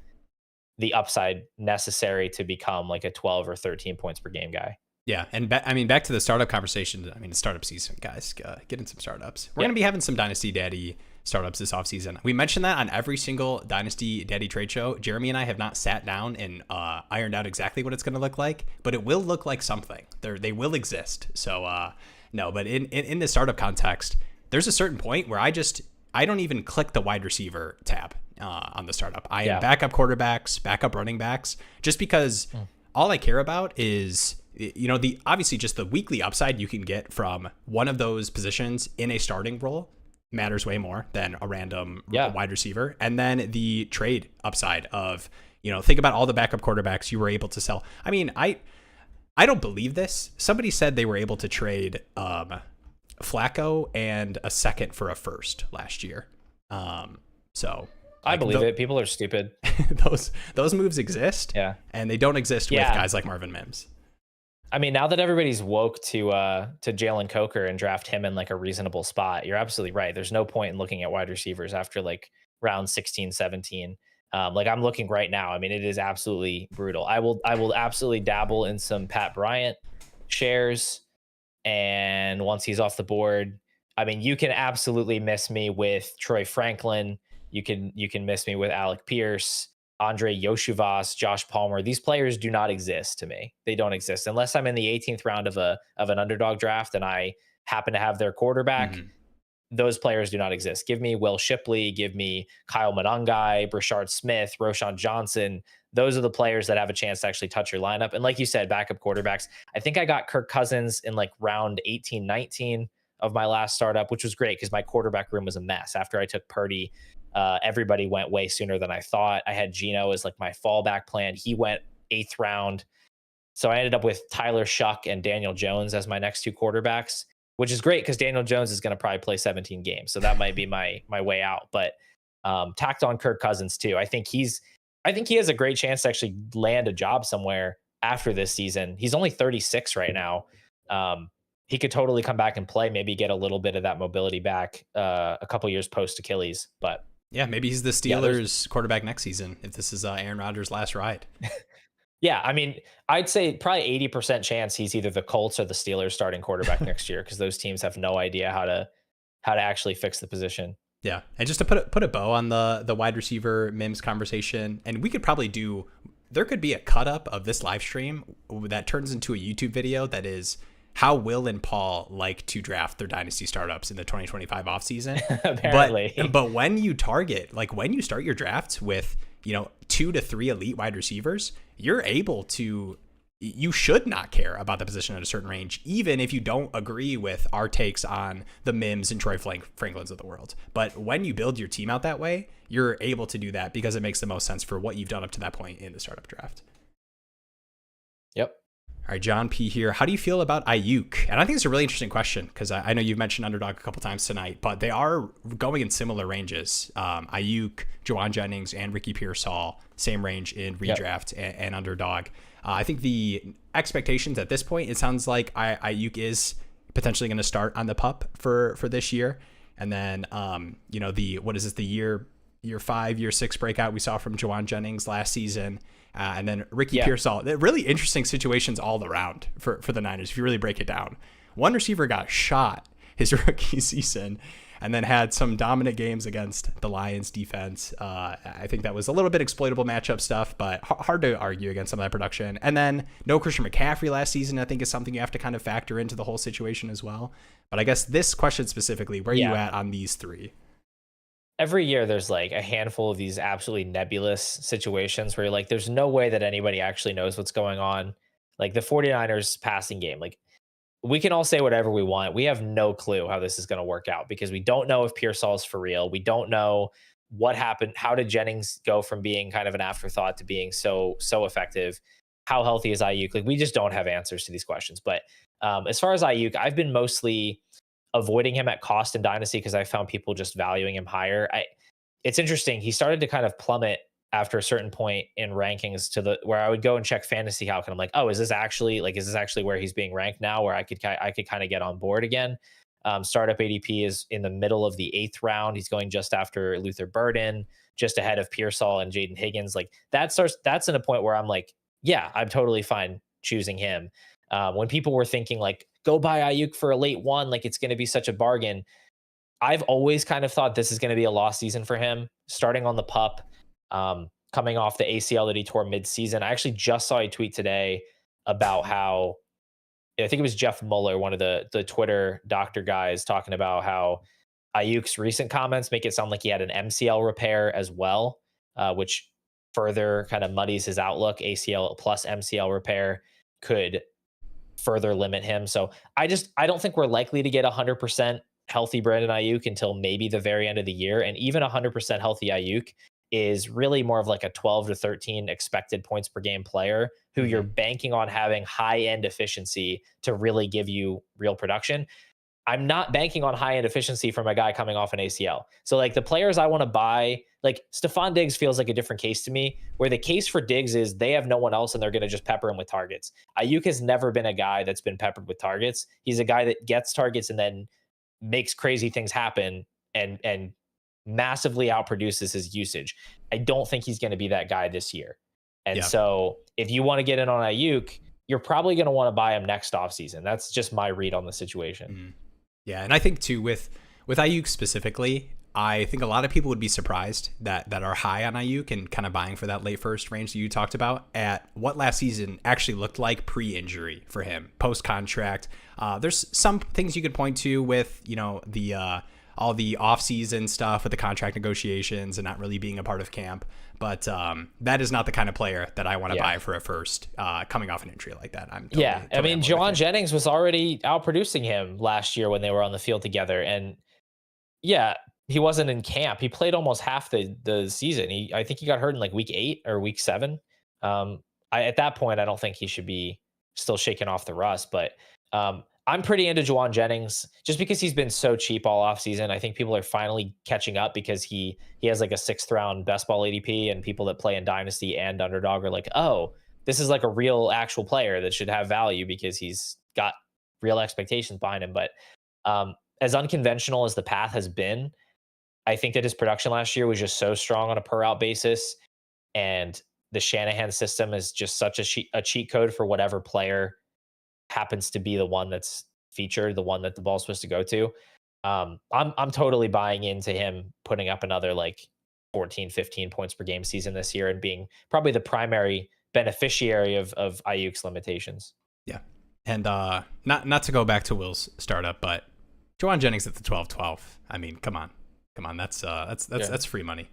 the upside necessary to become like a 12 or 13 points per game guy. Yeah, and back to the startup conversation. I mean, startup season, guys, get in some startups. We're going to be having some Dynasty Daddy startups this offseason. We mentioned that on every single Dynasty Daddy trade show. Jeremy and I have not sat down and ironed out exactly what it's going to look like, but it will look like something. They will exist. So no, but in the startup context, there's a certain point where I don't even click the wide receiver tab on the startup. I am backup quarterbacks, backup running backs, just because all I care about is obviously just the weekly upside you can get from one of those positions in a starting role matters way more than a random wide receiver. And then the trade upside of, think about all the backup quarterbacks you were able to sell. I mean, I don't believe this. Somebody said they were able to trade Flacco and a second for a first last year. So I believe it. People are stupid. those moves exist. Yeah. And they don't exist with guys like Marvin Mims. I mean, now that everybody's woke to Jalen Coker and draft him in like a reasonable spot, you're absolutely right. There's no point in looking at wide receivers after like round 16, 17. Like I'm looking right now. I mean, it is absolutely brutal. I will absolutely dabble in some Pat Bryant shares. And once he's off the board, I mean, you can absolutely miss me with Troy Franklin. You can miss me with Alec Pierce, Andre Yoshivas, Josh Palmer. These players do not exist to me. They don't exist unless I'm in the 18th round of an underdog draft and I happen to have their quarterback. Those players do not exist. Give me Will Shipley, give me Kyle Monangai, Brashard Smith, Roshan Johnson. Those are the players that have a chance to actually touch your lineup. And like you said, backup quarterbacks. I think I got Kirk Cousins in like round 18, 19 of my last startup, which was great because my quarterback room was a mess. After I took Purdy, everybody went way sooner than I thought. I had Geno as like my fallback plan. He went 8th round. So I ended up with Tyler Shuck and Daniel Jones as my next two quarterbacks, which is great because Daniel Jones is going to probably play 17 games. So that might be my way out. But tacked on Kirk Cousins too. I think he has a great chance to actually land a job somewhere after this season. He's only 36 right now. He could totally come back and play, maybe get a little bit of that mobility back a couple years post Achilles. But yeah, maybe he's the Steelers quarterback next season if this is Aaron Rodgers' last ride. Yeah, I mean, I'd say probably 80% chance he's either the Colts or the Steelers starting quarterback next year because those teams have no idea how to actually fix the position. Yeah, and just to put a bow on the wide receiver Mims conversation, and we could probably there could be a cut up of this live stream that turns into a YouTube video that is how Will and Paul like to draft their dynasty startups in the 2025 offseason. Apparently. But when you when you start your drafts with, 2 to 3 elite wide receivers, you should not care about the position at a certain range, even if you don't agree with our takes on the Mims and Troy Franklins of the world. But when you build your team out that way, you're able to do that because it makes the most sense for what you've done up to that point in the startup draft. Yep. All right, John P. here. How do you feel about Ayuk? And I think it's a really interesting question because I know you've mentioned underdog a couple times tonight, but they are going in similar ranges. Ayuk, Juwan Jennings, and Ricky Pearsall, same range in redraft and underdog. I think the expectations at this point, it sounds like Ayuk is potentially going to start on the PUP for this year. And then, the year 5, year 6 breakout we saw from Juwan Jennings last season. And then Ricky Pearsall. Really interesting situations all around for the Niners, if you really break it down. One receiver got shot his rookie season and then had some dominant games against the Lions defense. I think that was a little bit exploitable matchup stuff, but hard to argue against some of that production. And then no Christian McCaffrey last season, I think, is something you have to kind of factor into the whole situation as well. But I guess this question specifically, where are you at on these three? Every year there's like a handful of these absolutely nebulous situations where you're like, there's no way that anybody actually knows what's going on. Like the 49ers passing game, like we can all say whatever we want. We have no clue how this is going to work out because we don't know if Pearsall is for real. We don't know what happened. How did Jennings go from being kind of an afterthought to being so effective? How healthy is Ayuk? Like we just don't have answers to these questions. But as far as Ayuk, I've been mostly avoiding him at cost in Dynasty because I found people just valuing him higher. It's interesting. He started to kind of plummet after a certain point in rankings to where I would go and check Fantasy Calc and I'm like, oh, is this actually where he's being ranked now? Where I could kind of get on board again. Startup ADP is in the middle of the 8th round. He's going just after Luther Burden, just ahead of Pearsall and Jaden Higgins. Like that's in a point where I'm like, yeah, I'm totally fine choosing him. When people were thinking like, go buy Ayuk for a late 1, like it's going to be such a bargain. I've always kind of thought this is going to be a lost season for him, starting on the PUP, coming off the ACL that he tore mid-season. I actually just saw a tweet today about how, I think it was Jeff Mueller, one of the Twitter doctor guys, talking about how Ayuk's recent comments make it sound like he had an MCL repair as well, which further kind of muddies his outlook. ACL plus MCL repair could further limit him. So I don't think we're likely to get 100% healthy Brandon Ayuk until maybe the very end of the year. And even 100% healthy Ayuk is really more of like a 12 to 13 expected points per game player who you're banking on having high end efficiency to really give you real production. I'm not banking on high end efficiency from a guy coming off an ACL. So like the players I want to buy, like Stephon Diggs feels like a different case to me, where the case for Diggs is they have no one else and they're going to just pepper him with targets. Ayuk has never been a guy that's been peppered with targets. He's a guy that gets targets and then makes crazy things happen and massively outproduces his usage. I don't think he's going to be that guy this year. And so if you want to get in on Ayuk, you're probably going to want to buy him next offseason. That's just my read on the situation. Yeah, and I think too with Ayuk specifically, I think a lot of people would be surprised that are high on Ayuk and kind of buying for that late first range that you talked about at what last season actually looked like pre-injury for him, post-contract. There's some things you could point to with, all the off-season stuff with the contract negotiations and not really being a part of camp. But that is not the kind of player that I want to buy for a first coming off an injury like that. I mean, Juwan Jennings was already outproducing him last year when they were on the field together. And he wasn't in camp. He played almost half the season. I think he got hurt in like week 8 or week 7. At that point, I don't think he should be still shaking off the rust. But I'm pretty into Juwan Jennings just because he's been so cheap all offseason. I think people are finally catching up because he has like a 6th round best ball ADP, and people that play in Dynasty and Underdog are like, oh, this is like a real actual player that should have value because he's got real expectations behind him. But as unconventional as the path has been, I think that his production last year was just so strong on a per route basis. And the Shanahan system is just such a cheat code for whatever player happens to be the one that's featured, the one that the ball's supposed to go to. I'm totally buying into him putting up another like 14, 15 points per game season this year and being probably the primary beneficiary of Ayuk's limitations. Yeah. And not to go back to Will's startup, but Juwan Jennings at the 12-12. I mean, come on. That's free money.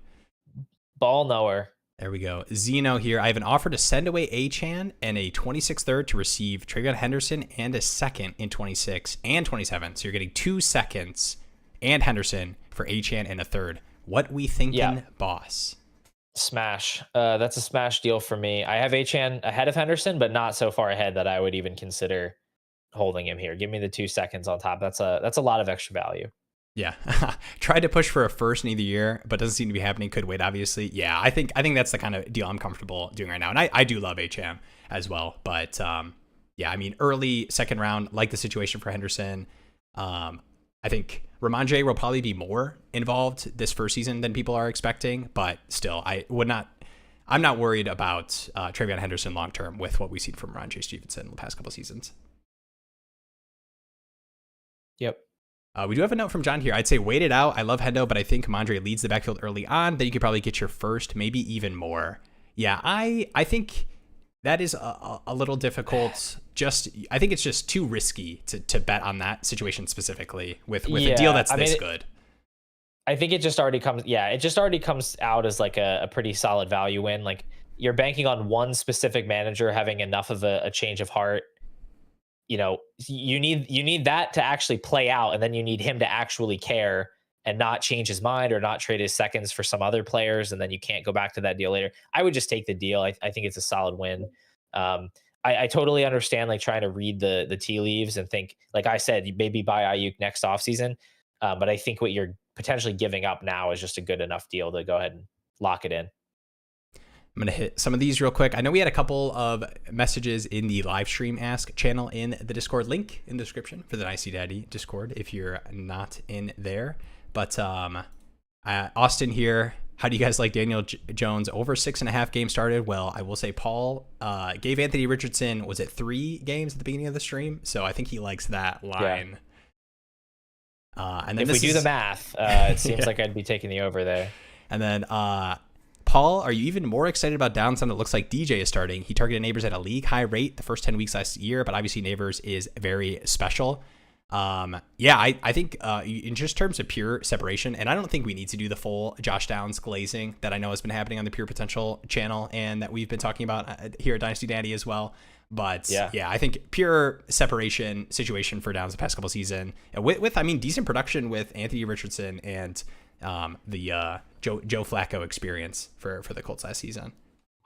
Ball knower. There we go. Zeno here. I have an offer to send away Achane and a 26th third to receive TreVeyon Henderson and a second in 26 and 27. So you're getting 2 seconds and Henderson for Achane and a third. What we thinking, boss? Smash. That's a smash deal for me. I have Achane ahead of Henderson, but not so far ahead that I would even consider holding him here. Give me the 2 seconds on top. That's a lot of extra value. Yeah. Tried to push for a first in either year, but doesn't seem to be happening. Could wait, obviously. Yeah, I think that's the kind of deal I'm comfortable doing right now. And I do love HM as well. But yeah, I mean, early second round, like the situation for Henderson. I think Ramondre will probably be more involved this first season than people are expecting. But still, I'm not worried about TreVeyon Henderson long term with what we've seen from Ramondre Stevenson the past couple seasons. Yep. We do have a note from John here. I'd say wait it out. I love Hendo, but I think Ramondre leads the backfield early on. Then you could probably get your first, maybe even more. Yeah, I think that is a little difficult. I think it's just too risky to bet on that situation specifically with a deal that's good. I think it just already comes out as like a pretty solid value win. Like you're banking on one specific manager having enough of a change of heart. You know, you need that to actually play out, and then you need him to actually care and not change his mind or not trade his seconds for some other players, and then you can't go back to that deal later. I would just take the deal. I think it's a solid win. I totally understand like trying to read the tea leaves and think, like I said, you maybe buy Ayuk next offseason. But I think what you're potentially giving up now is just a good enough deal to go ahead and lock it in. I'm going to hit some of these real quick. I know we had a couple of messages in the live stream ask channel in the Discord, link in the description for the Dynasty Daddy Discord if you're not in there. But Austin here, how do you guys like Daniel Jones over 6.5 games started? Well, I will say Paul gave Anthony Richardson, was it 3 games at the beginning of the stream? So I think he likes that line. Yeah. And then if we do the math, it seems like I'd be taking the over there. And then Paul, are you even more excited about Downs than it looks like DJ is starting? He targeted Neighbors at a league high rate the first 10 weeks last year, but obviously Neighbors is very special. Yeah, I think in just terms of pure separation, and I don't think we need to do the full Josh Downs glazing that I know has been happening on the Pure Potential channel and that we've been talking about here at Dynasty Daddy as well. But yeah, I think pure separation situation for Downs the past couple season with I mean, decent production with Anthony Richardson and the Joe Flacco experience for the Colts last season.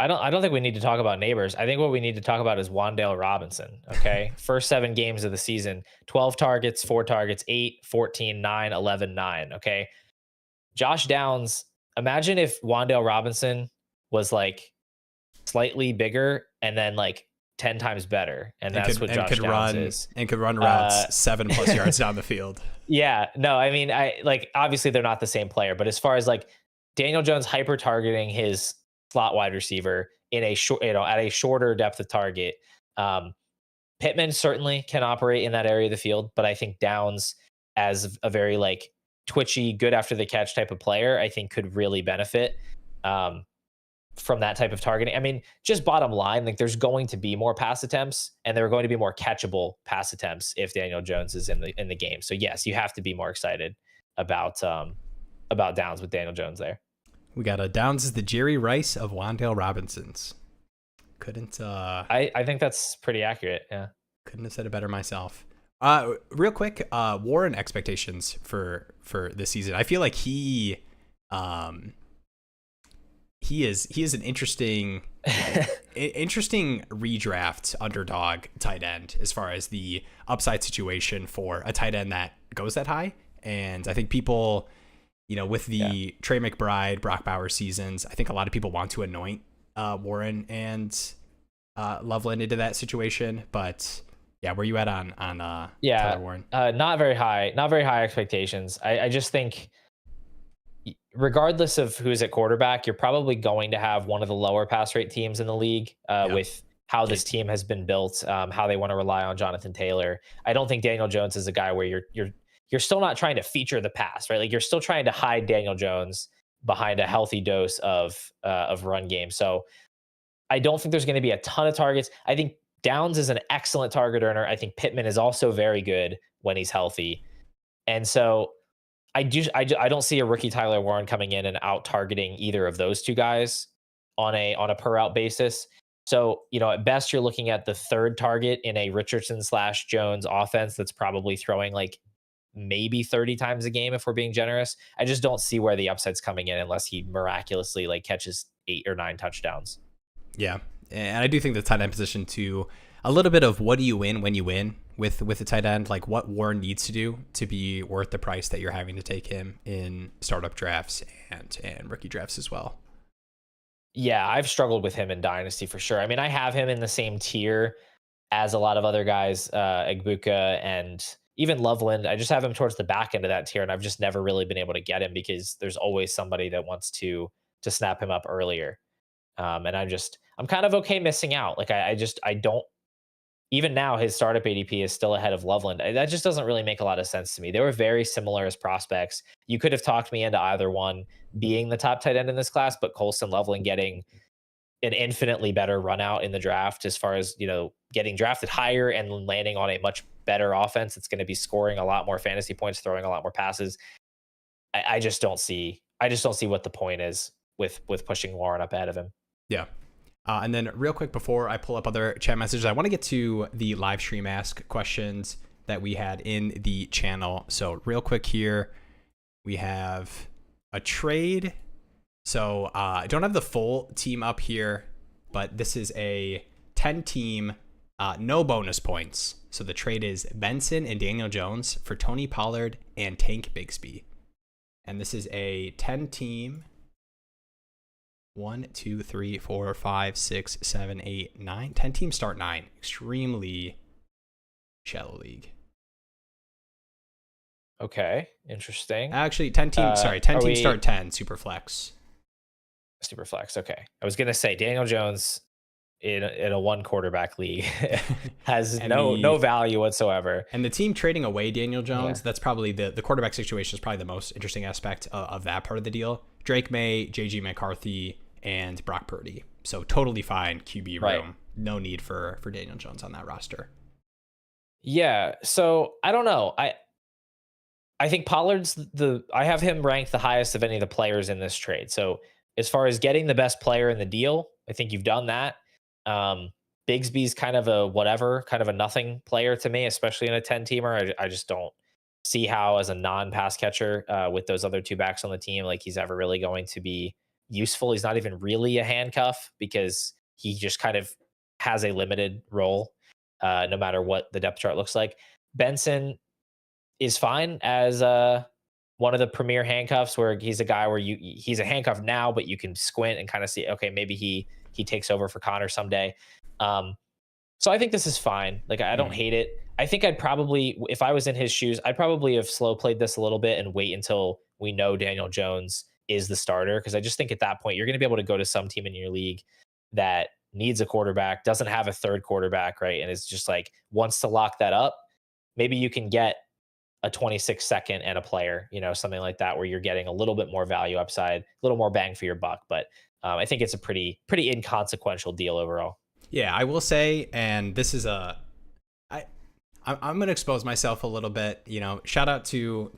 I don't think we need to talk about Neighbors. I think what we need to talk about is Wan'Dale Robinson. Okay. First 7 games of the season, 12 targets, 4 targets, 8, 14, 9, 11, 9. Okay. Josh Downs, imagine if Wan'Dale Robinson was like slightly bigger and then like 10 times better. And that's what Josh Downs is. And could run routes 7+ yards down the field. Yeah. No, I mean, obviously they're not the same player, but as far as like Daniel Jones hyper targeting his slot wide receiver in a short, at a shorter depth of target. Pittman certainly can operate in that area of the field, but I think Downs as a very like twitchy, good after the catch type of player, I think could really benefit from that type of targeting. I mean, just bottom line, like there's going to be more pass attempts and there are going to be more catchable pass attempts if Daniel Jones is in the game. So yes, you have to be more excited about Downs with Daniel Jones there. We got a Downs is the Jerry Rice of Wan'Dale Robinsons. Couldn't I think that's pretty accurate. Yeah. Couldn't have said it better myself. Real quick, Warren expectations for this season. I feel like he is an interesting Interesting redraft underdog tight end as far as the upside situation for a tight end that goes that high. And I think people, with the Trey McBride, Brock Bowers seasons, I think a lot of people want to anoint Warren and Loveland into that situation. But yeah, where you at on Tyler Warren? Not very high expectations. I just think, regardless of who's at quarterback, you're probably going to have one of the lower pass rate teams in the league with how this team has been built, how they want to rely on Jonathan Taylor. I don't think Daniel Jones is a guy where you're still not trying to feature the pass, right? Like, you're still trying to hide Daniel Jones behind a healthy dose of run game. So I don't think there's going to be a ton of targets. I think Downs is an excellent target earner. I think Pittman is also very good when he's healthy. And so I don't see a rookie Tyler Warren coming in and out targeting either of those two guys on a per route basis. So, at best, you're looking at the third target in a Richardson / Jones offense that's probably throwing like maybe 30 times a game if we're being generous. I just don't see where the upside's coming in unless he miraculously like catches 8 or 9 touchdowns. Yeah. And I do think the tight end position too, a little bit of what do you win when you win with the tight end, like what Warren needs to do to be worth the price that you're having to take him in startup drafts and rookie drafts as well. Yeah, I've struggled with him in Dynasty for sure. I mean, I have him in the same tier as a lot of other guys, Egbuka and even Loveland. I just have him towards the back end of that tier, and I've just never really been able to get him because there's always somebody that wants to snap him up earlier. And I'm kind of okay missing out. Like I don't, even now his startup ADP is still ahead of Loveland. That just doesn't really make a lot of sense to me. They were very similar as prospects. You could have talked me into either one being the top tight end in this class, but Colson Loveland getting an infinitely better run out in the draft as far as, getting drafted higher and landing on a much better offense. It's going to be scoring a lot more fantasy points, throwing a lot more passes. I just don't see what the point is with pushing Warren up ahead of him. Yeah. And then real quick before I pull up other chat messages, I want to get to the live stream ask questions that we had in the channel. So real quick here, we have a trade. So I don't have the full team up here, but this is a 10 team, no bonus points. So the trade is Benson and Daniel Jones for Tony Pollard and Tank Bixby. And this is a 10 team. 1, 2, 3, 4, 5, 6, 7, 8, 9. 10 teams start 9. Extremely shallow league. Okay, interesting. Actually, 10 teams. 10 teams start 10. Super flex. Okay, I was gonna say Daniel Jones in a 1 quarterback league has no value whatsoever. And the team trading away Daniel Jones, that's probably the quarterback situation is probably the most interesting aspect of that part of the deal. Drake May, JG McCarthy, and Brock Purdy. So totally fine QB room. Right. No need for Daniel Jones on that roster. Yeah. So I don't know. I think Pollard's I have him ranked the highest of any of the players in this trade. So as far as getting the best player in the deal, I think you've done that. Bigsby's kind of a nothing player to me, especially in a 10-teamer. I just don't see how, as a non-pass catcher with those other 2 backs on the team, like he's ever really going to be useful. He's not even really a handcuff because he just kind of has a limited role no matter what the depth chart looks like. Benson is fine as one of the premier handcuffs, where he's a guy where he's a handcuff now, but you can squint and kind of see, okay, maybe he takes over for Connor someday. So I think this is fine. Like, I don't hate it. I think I'd probably, if I was in his shoes, I'd probably have slow played this a little bit and wait until we know Daniel Jones is the starter. Because I just think at that point, you're going to be able to go to some team in your league that needs a quarterback, doesn't have a third quarterback, right? And is just like, wants to lock that up. Maybe you can get a 26 second and a player, something like that, where you're getting a little bit more value upside, a little more bang for your buck. But I think it's a pretty inconsequential deal overall. Yeah, I will say, and this is I'm going to expose myself a little bit, shout out to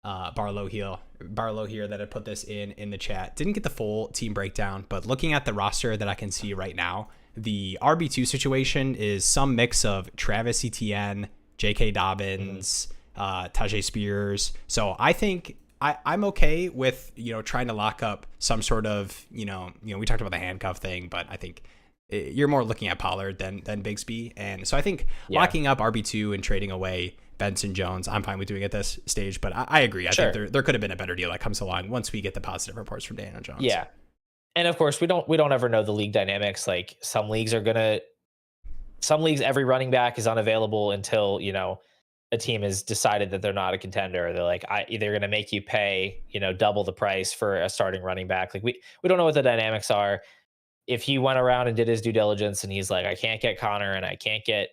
Barlow here that had put this in the chat. Didn't get the full team breakdown, but looking at the roster that I can see right now, the RB2 situation is some mix of Travis Etienne, J.K. Dobbins, Tajay Spears. So I think I'm okay with, trying to lock up some sort of, we talked about the handcuff thing, but I think you're more looking at Pollard than Bixby. And so I think locking up RB2 and trading away Benson Jones, I'm fine with doing at this stage, but I agree. I think there could have been a better deal that comes along once we get the positive reports from Daniel Jones. Yeah. And of course we don't ever know the league dynamics. Like some leagues every running back is unavailable until, a team has decided that they're not a contender. They're like, they're going to make you pay, double the price for a starting running back. Like we don't know what the dynamics are. If he went around and did his due diligence and he's like, I can't get Connor and I can't get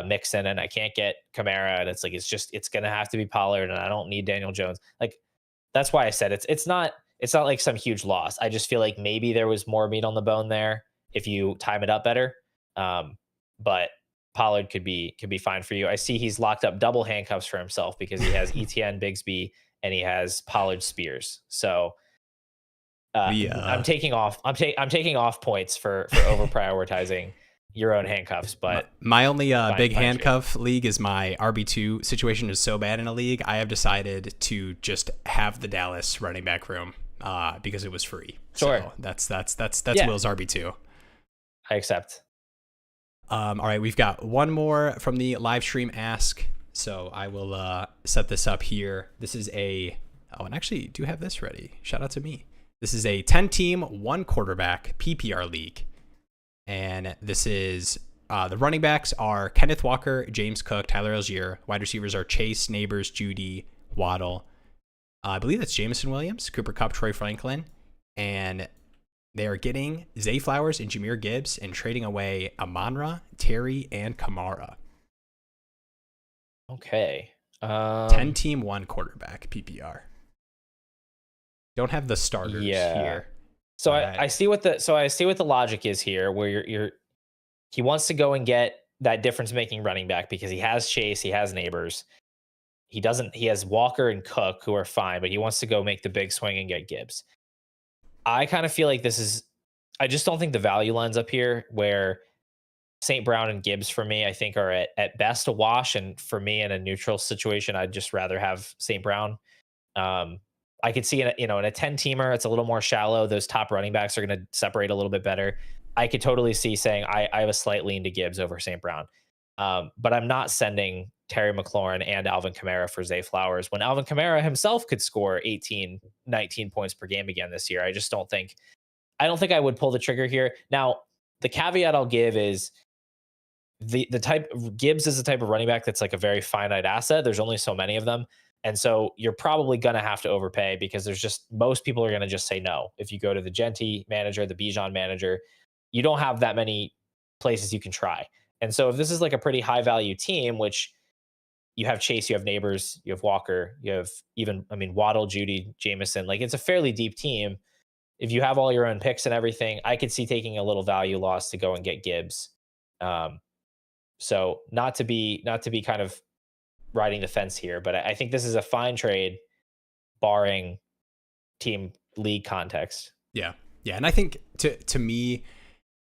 Mixon and I can't get Kamara, and it's like it's going to have to be Pollard and I don't need Daniel Jones. Like that's why I said it's not like some huge loss. I just feel like maybe there was more meat on the bone there if you time it up better. But Pollard could be fine for you. I see he's locked up double handcuffs for himself because he has ETN, Bixby, and he has Pollard, Spears. So I'm taking off points for over prioritizing your own handcuffs. But my only big handcuff league is my RB2 situation is so bad in a league. I have decided to just have the Dallas running back room because it was free. Sure. So that's Will's RB2. I accept. All right, we've got one more from the live stream ask. So I will set this up here. This is and actually do have this ready. Shout out to me. This is a 10-team, 1 quarterback PPR league. And this is the running backs are Kenneth Walker, James Cook, Tyler Algier. Wide receivers are Chase, Neighbors, Judy, Waddle. I believe that's Jameson Williams, Cooper Kupp, Troy Franklin. And they are getting Zay Flowers and Jahmyr Gibbs and trading away Amon-Ra, Terry, and Kamara. Okay. 10-team, 1 quarterback PPR. Don't have the starters here. So I see what the logic is here, where he wants to go and get that difference making running back because he has Chase, he has Neighbors. He has Walker and Cook who are fine, but he wants to go make the big swing and get Gibbs. I kind of feel like I just don't think the value lines up here where St. Brown and Gibbs for me, I think are at best a wash. And for me in a neutral situation, I'd just rather have St. Brown. I could see in a 10-teamer, it's a little more shallow. Those top running backs are going to separate a little bit better. I could totally see saying I have a slight lean to Gibbs over St. Brown. But I'm not sending Terry McLaurin and Alvin Kamara for Zay Flowers when Alvin Kamara himself could score 18, 19 points per game again this year. I don't think I would pull the trigger here. Now, the caveat I'll give is the type Gibbs is the type of running back that's like a very finite asset. There's only so many of them. And so you're probably going to have to overpay because most people are going to just say no. If you go to the Genty manager, the Bijan manager, you don't have that many places you can try. And so if this is like a pretty high value team, which you have Chase, you have Neighbors, you have Walker, you have Waddle, Judy, Jameson, like it's a fairly deep team. If you have all your own picks and everything, I could see taking a little value loss to go and get Gibbs. So not to be kind of riding the fence here, but I think this is a fine trade barring team league context. Yeah. And I think to me,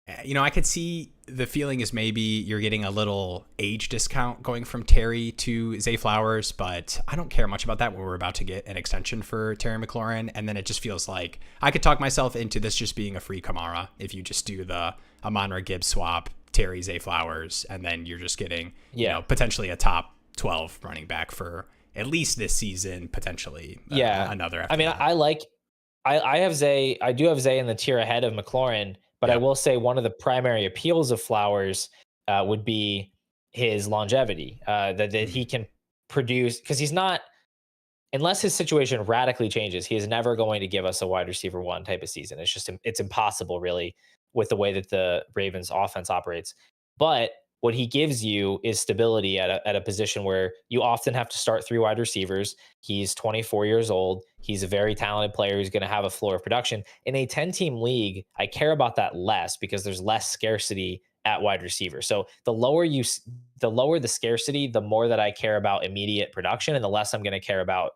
I could see the feeling is maybe you're getting a little age discount going from Terry to Zay Flowers, but I don't care much about that when we're about to get an extension for Terry McLaurin. And then it just feels like I could talk myself into this just being a free Kamara if you just do the Amon-Ra Gibbs swap, Terry, Zay Flowers, and then you're just getting, potentially a top 12 running back for at least this season, potentially another. I mean, I have Zay. I do have Zay in the tier ahead of McLaurin. But I will say one of the primary appeals of Flowers would be his longevity, that he can produce, because he's not, unless his situation radically changes, he is never going to give us a wide receiver 1 type of season. It's impossible really with the way that the Ravens offense operates. But what he gives you is stability at a position where you often have to start 3 wide receivers. He's 24 years old. He's a very talented player who's going to have a floor of production. In a 10-team league, I care about that less because there's less scarcity at wide receiver. So the lower the scarcity, the more that I care about immediate production, and the less I'm going to care about,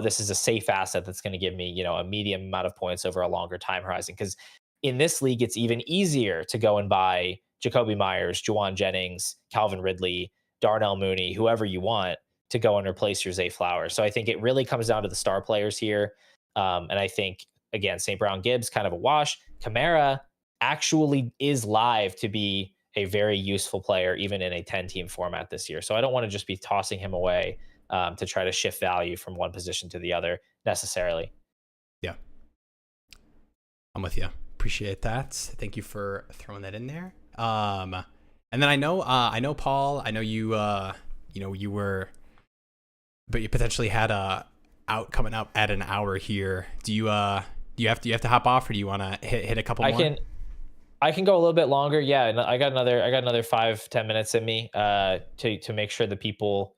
this is a safe asset that's going to give me, a medium amount of points over a longer time horizon. Because in this league, it's even easier to go and buy Jacoby Myers, Juwan Jennings, Calvin Ridley, Darnell Mooney, whoever you want, to go and replace your Zay Flowers. So I think it really comes down to the star players here. And I think, again, St. Brown Gibbs, kind of a wash. Kamara actually is live to be a very useful player, even in a 10-team format this year. So I don't want to just be tossing him away to try to shift value from one position to the other necessarily. Yeah, I'm with you. Appreciate that. Thank you for throwing that in there. And then I know Paul. I know you. You were, but you potentially had a out coming up at an hour here. Do you have to hop off, or do you want to hit a couple more? I can go a little bit longer. Yeah, and I got another 5-10 minutes in me to make sure that people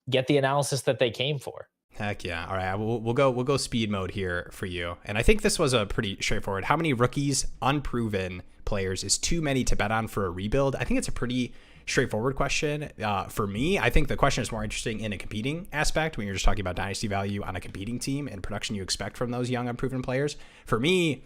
get the analysis that they came for. Heck yeah. All right. We'll go speed mode here for you. And I think this was a pretty straightforward. How many rookies, unproven players is too many to bet on for a rebuild? I think it's a pretty straightforward question. For me, I think the question is more interesting in a competing aspect when you're just talking about dynasty value on a competing team and production you expect from those young unproven players. For me,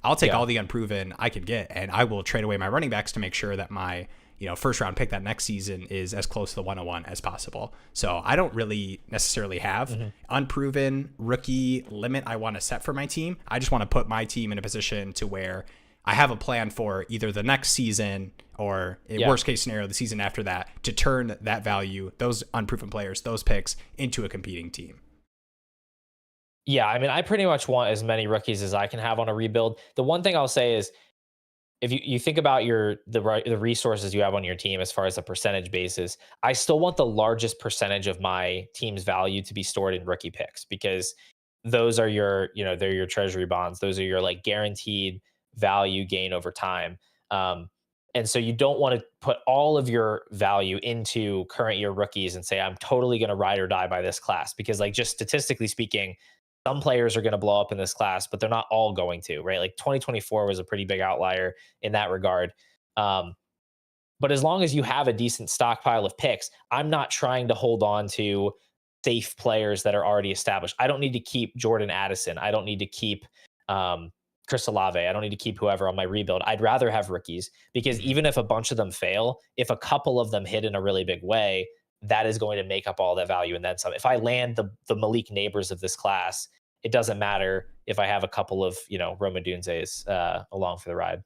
I'll take all the unproven I could get, and I will trade away my running backs to make sure that my first round pick that next season is as close to the 101 as possible. So I don't really necessarily have unproven rookie limit I want to set for my team. I just want to put my team in a position to where I have a plan for either the next season or in worst case scenario, the season after that, to turn that value, those unproven players, those picks into a competing team. Yeah, I mean, I pretty much want as many rookies as I can have on a rebuild. The one thing I'll say is, if you think about the resources you have on your team as far as a percentage basis, I still want the largest percentage of my team's value to be stored in rookie picks, because those are they're your treasury bonds. Those are your like guaranteed value gain over time. And so you don't want to put all of your value into current year rookies and say, I'm totally going to ride or die by this class, because like just statistically speaking, some players are going to blow up in this class, but they're not all going to, right? Like 2024 was a pretty big outlier in that regard. But as long as you have a decent stockpile of picks, I'm not trying to hold on to safe players that are already established. I don't need to keep Jordan Addison. I don't need to keep Chris Olave. I don't need to keep whoever on my rebuild. I'd rather have rookies, because even if a bunch of them fail, if a couple of them hit in a really big way, that is going to make up all that value and then some. If I land the Malik Neighbors of this class, it doesn't matter if I have a couple of, Rome Odunze's along for the ride.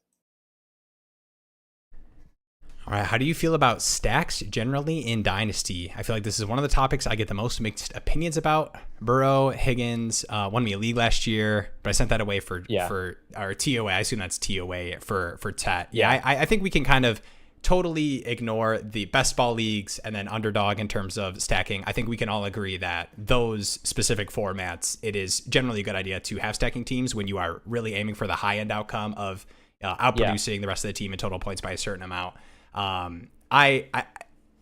All right. How do you feel about stacks generally in Dynasty? I feel like this is one of the topics I get the most mixed opinions about. Burrow, Higgins won me a league last year, but I sent that away for our TOA. I assume that's TOA for Tet. Yeah, I think we can kind of totally ignore the best ball leagues and then underdog in terms of stacking. I think we can all agree that those specific formats, it is generally a good idea to have stacking teams when you are really aiming for the high end outcome of outproducing the rest of the team in total points by a certain amount. I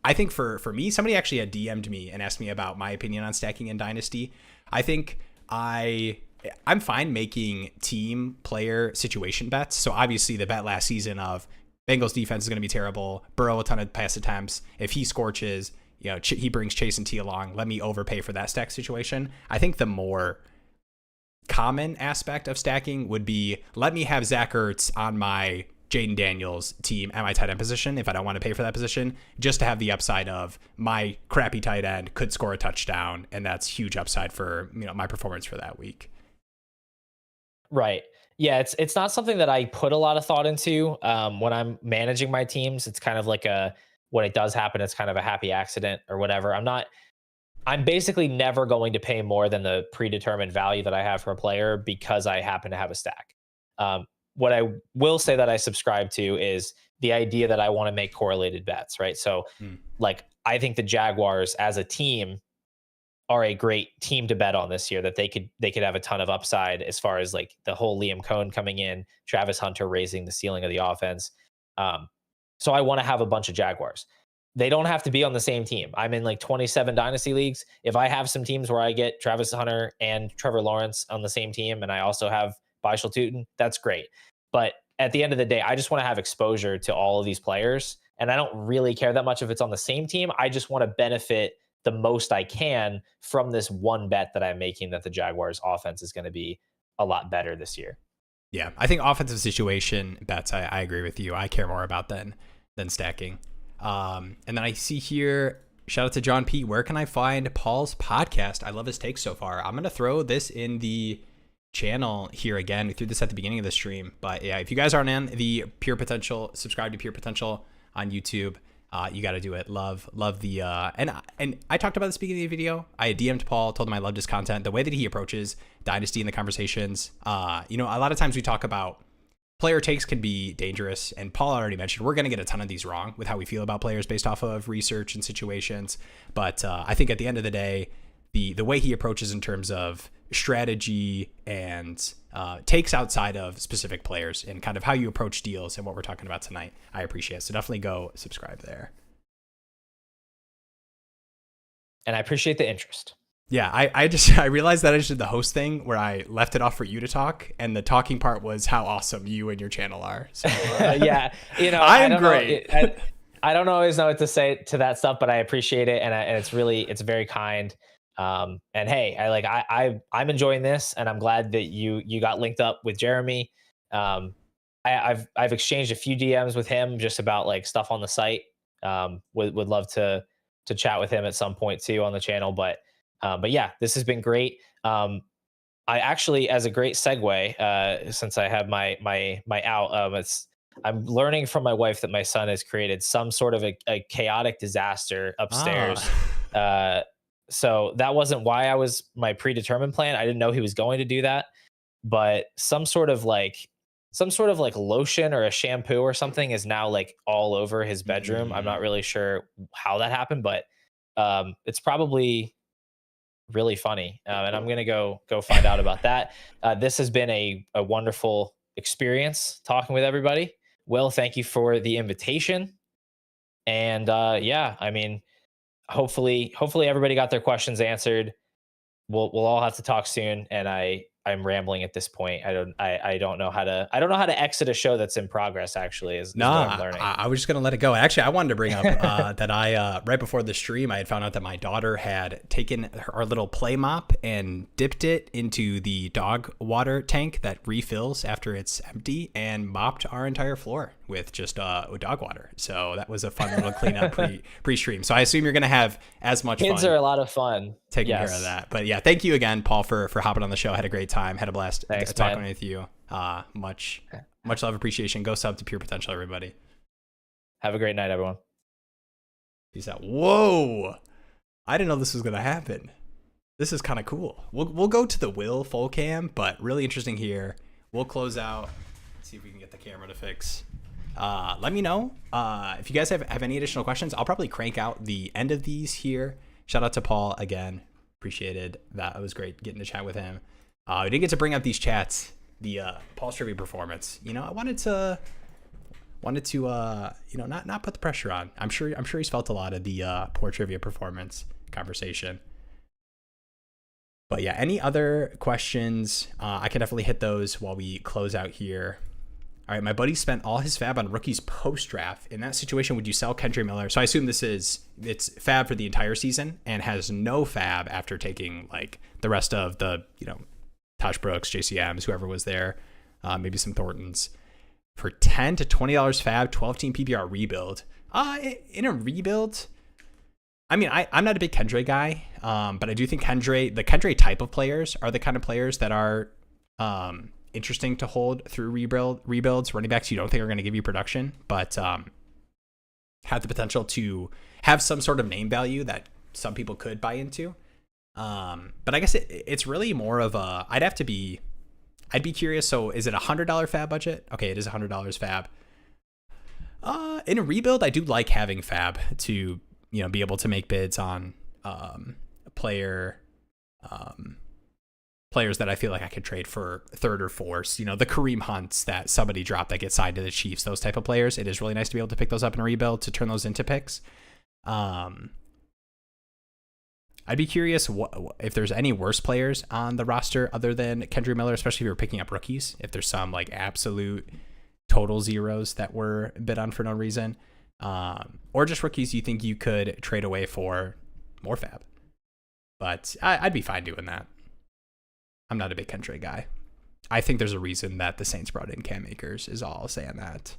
think for me, somebody actually had DM'd me and asked me about my opinion on stacking in Dynasty. I think I'm fine making team player situation bets. So obviously the bet last season of Bengals defense is going to be terrible, Burrow a ton of pass attempts. If he scorches, he brings Chase and T along. Let me overpay for that stack situation. I think the more common aspect of stacking would be, let me have Zach Ertz on my Jaden Daniels team at my tight end position if I don't want to pay for that position, just to have the upside of my crappy tight end could score a touchdown, and that's huge upside for my performance for that week. Right. Yeah, it's not something that I put a lot of thought into when I'm managing my teams. It's kind of like when it does happen, it's kind of a happy accident or whatever. I'm basically never going to pay more than the predetermined value that I have for a player because I happen to have a stack. What I will say that I subscribe to is the idea that I want to make correlated bets, right? So like, I think the Jaguars as a team are a great team to bet on this year, that they could have a ton of upside as far as like the whole Liam Cohen coming in, Travis Hunter raising the ceiling of the offense. So I want to have a bunch of Jaguars. They don't have to be on the same team. I'm in like 27 dynasty leagues. If I have some teams where I get Travis Hunter and Trevor Lawrence on the same team, and I also have Bishal Tutin, that's great. But at the end of the day, I just want to have exposure to all of these players. And I don't really care that much if it's on the same team. I just want to benefit the most I can from this one bet that I'm making, that the Jaguars offense is going to be a lot better this year. Yeah, I think offensive situation bets, I agree with you. I care more about than stacking. And then I see here, Shout out to John P. Where can I find Paul's podcast? I love his takes so far. I'm going to throw this in the channel here again. We threw this at the beginning of the stream. But yeah, if you guys aren't in the Pure Potential, subscribe to Pure Potential on YouTube. You got to do it. Love the and I talked about this at the beginning of the video. I DM'd Paul, told him I loved his content, the way that he approaches Dynasty in the conversations. A lot of times we talk about player takes can be dangerous, and Paul already mentioned we're going to get a ton of these wrong with how we feel about players based off of research and situations. But I think at the end of the day, the way he approaches in terms of strategy and takes outside of specific players and kind of how you approach deals and what we're talking about tonight, I appreciate. So definitely go subscribe there. And I appreciate the interest. Yeah, I realized that I just did the host thing where I left it off for you to talk, and the talking part was how awesome you and your channel are. So, yeah, I'm great. I don't always know what to say to that stuff, but I appreciate it, and it's very kind. And hey, I'm enjoying this, and I'm glad that you got linked up with Jeremy. I've exchanged a few DMs with him just about like stuff on the site. Would love to chat with him at some point too on the channel, but yeah, this has been great. I actually, as a great segue, since I have my out, I'm learning from my wife that my son has created some sort of a chaotic disaster upstairs. So that wasn't why my predetermined plan. I didn't know he was going to do that, but some sort of like lotion or a shampoo or something is now like all over his bedroom. I'm not really sure how that happened, but it's probably really funny. And I'm going to go find out about that. This has been a wonderful experience talking with everybody. Will, thank you for the invitation. And yeah, I mean, hopefully everybody got their questions answered. We'll all have to talk soon. And I'm rambling at this point. I don't know how to exit a show that's in progress. Actually, is what I'm learning. I was just gonna let it go. Actually, I wanted to bring up that I right before the stream, I had found out that my daughter had taken our little play mop and dipped it into the dog water tank that refills after it's empty, and mopped our entire floor with just dog water. So that was a fun little cleanup pre-stream. So I assume you're gonna have as much Kids fun. are a lot of fun Taking care of that. But yeah, thank you again, Paul, for hopping on the show. Had a great time. Had a blast talking with you. Much love, appreciation. Go sub to Pure Potential, everybody. Have a great night, everyone. Peace out. Whoa! I didn't know this was gonna happen. This is kind of cool. We'll go to the Will full cam, but really interesting here. We'll close out. See if we can get the camera to fix. Let me know if you guys have any additional questions. I'll probably crank out the end of these here. Shout out to Paul again. Appreciated that. It was great getting to chat with him. We didn't get to bring up these chats. The Paul's trivia performance. I wanted to not put the pressure on. I'm sure he's felt a lot of the poor trivia performance conversation. But yeah, any other questions? I can definitely hit those while we close out here. All right, my buddy spent all his fab on rookies post-draft. In that situation, would you sell Kendre Miller? So I assume it's fab for the entire season and has no fab after taking like the rest of the, Tosh Brooks, JCMs, whoever was there, maybe some Thorntons. For $10 to $20 fab, 12-team PPR rebuild. In a rebuild, I mean, I'm not a big Kendre guy, but I do think the Kendre type of players are the kind of players that are interesting to hold through rebuilds. Running backs you don't think are going to give you production, but have the potential to have some sort of name value that some people could buy into. But I guess it's really more of a, I'd be curious. So is it $100 fab budget? Okay, it is $100 fab. In a rebuild, I do like having fab to, be able to make bids on players that I feel like I could trade for third or fourth, the Kareem Hunts that somebody dropped that get signed to the Chiefs, those type of players. It is really nice to be able to pick those up in a rebuild to turn those into picks. I'd be curious if there's any worse players on the roster other than Kendre Miller, especially if you're picking up rookies, if there's some like absolute total zeros that were bid on for no reason, or just rookies you think you could trade away for more fab. But I'd be fine doing that. I'm not a big Kendre guy. I think there's a reason that the Saints brought in Cam Akers, is all I'll say on that.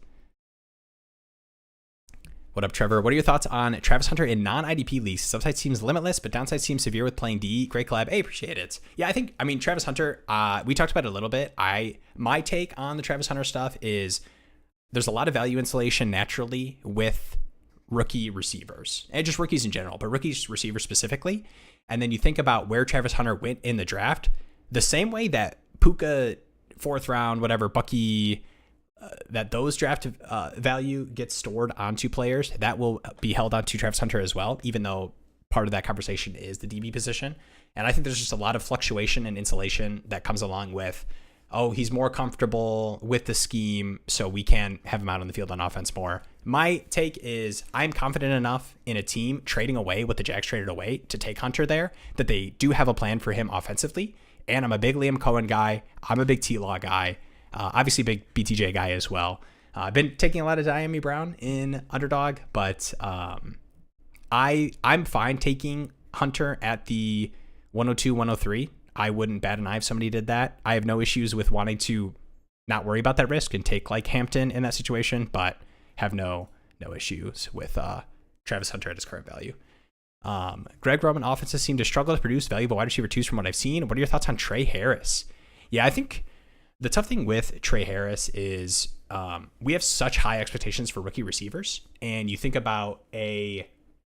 What up, Trevor? What are your thoughts on Travis Hunter in non-IDP leagues? His upside seems limitless, but downside seems severe with playing D. Great collab. Hey, appreciate it. Yeah, I mean, Travis Hunter, we talked about it a little bit. My take on the Travis Hunter stuff is there's a lot of value insulation naturally with rookie receivers and just rookies in general, but rookies receivers specifically. And then you think about where Travis Hunter went in the draft, the same way that Puka, 4th round, whatever, Bucky, that those draft value gets stored onto players, that will be held onto Travis Hunter as well, even though part of that conversation is the DB position. And I think there's just a lot of fluctuation and insulation that comes along with, oh, he's more comfortable with the scheme, so we can have him out on the field on offense more. My take is I'm confident enough in a team trading away what the Jags traded away to take Hunter there that they do have a plan for him offensively. And I'm a big Liam Cohen guy. I'm a big T-Law guy. Obviously big BTJ guy as well. I've been taking a lot of Diami Brown in underdog, but I'm fine taking Hunter at the 102, 103. I wouldn't bat an eye if somebody did that. I have no issues with wanting to not worry about that risk and take like Hampton in that situation, but have no issues with Travis Hunter at his current value. Greg Roman offenses seem to struggle to produce valuable wide receiver twos from what I've seen. What are your thoughts on Trey Harris? Yeah, I think the tough thing with Trey Harris is we have such high expectations for rookie receivers. And you think about a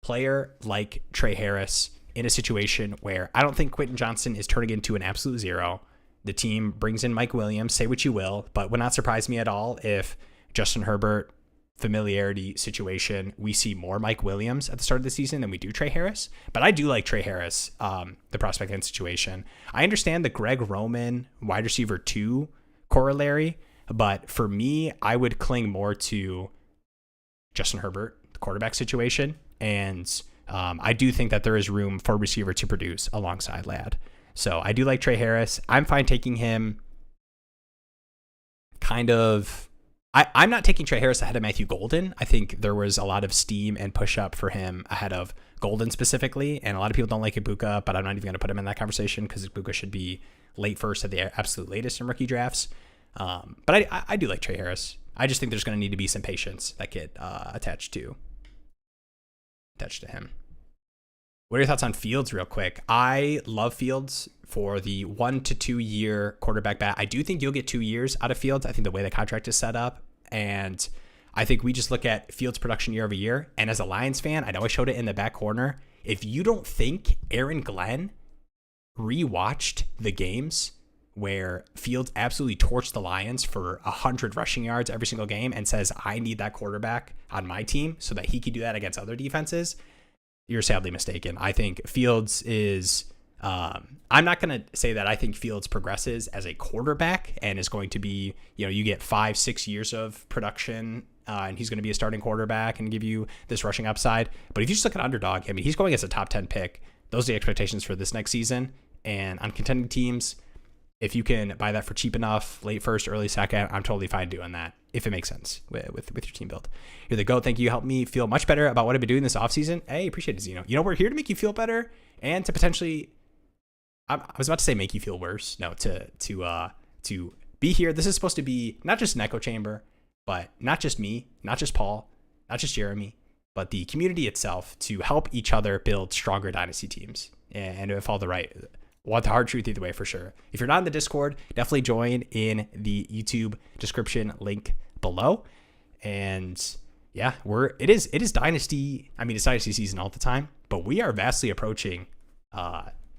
player like Trey Harris in a situation where I don't think Quentin Johnson is turning into an absolute zero. The team brings in Mike Williams, say what you will, but would not surprise me at all if Justin Herbert familiarity situation, we see more Mike Williams at the start of the season than we do Trey Harris. But I do like Trey Harris, the prospect end situation. I understand the Greg Roman wide receiver 2 corollary, but for me, I would cling more to Justin Herbert, the quarterback situation. And I do think that there is room for a receiver to produce alongside Ladd. So I do like Trey Harris. I'm fine taking him kind of... I'm not taking Trey Harris ahead of Matthew Golden. I think there was a lot of steam and push up for him ahead of Golden specifically. And a lot of people don't like Ibuka, but I'm not even going to put him in that conversation because Ibuka should be late first at the absolute latest in rookie drafts. But I do like Trey Harris. I just think there's going to need to be some patience that get attached to him. What are your thoughts on Fields real quick? I love Fields for the 1 to 2 year quarterback bat. I do think you'll get 2 years out of Fields. I think the way the contract is set up. And I think we just look at Fields production year over year. And as a Lions fan, I know I showed it in the back corner. If you don't think Aaron Glenn rewatched the games where Fields absolutely torched the Lions for 100 rushing yards every single game and says, I need that quarterback on my team so that he can do that against other defenses, you're sadly mistaken. I think Fields is, I'm not going to say that I think Fields progresses as a quarterback and is going to be, you get 5-6 years of production and he's going to be a starting quarterback and give you this rushing upside. But if you just look at underdog, I mean, he's going as a top 10 pick. Those are the expectations for this next season. And on contending teams, if you can buy that for cheap enough, late first, early second, I'm totally fine doing that if it makes sense with your team build. You're the GOAT. Thank you. You helped me feel much better about what I've been doing this offseason. Hey, appreciate it, Zeno. We're here to make you feel better and to potentially, I was about to say make you feel worse. No, to be here. This is supposed to be not just an echo chamber, but not just me, not just Paul, not just Jeremy, but the community itself to help each other build stronger dynasty teams and if all the right. Want the hard truth either way for sure. If you're not in the Discord, definitely join in the YouTube description link below. And yeah, it is Dynasty. I mean, it's Dynasty season all the time, but we are vastly approaching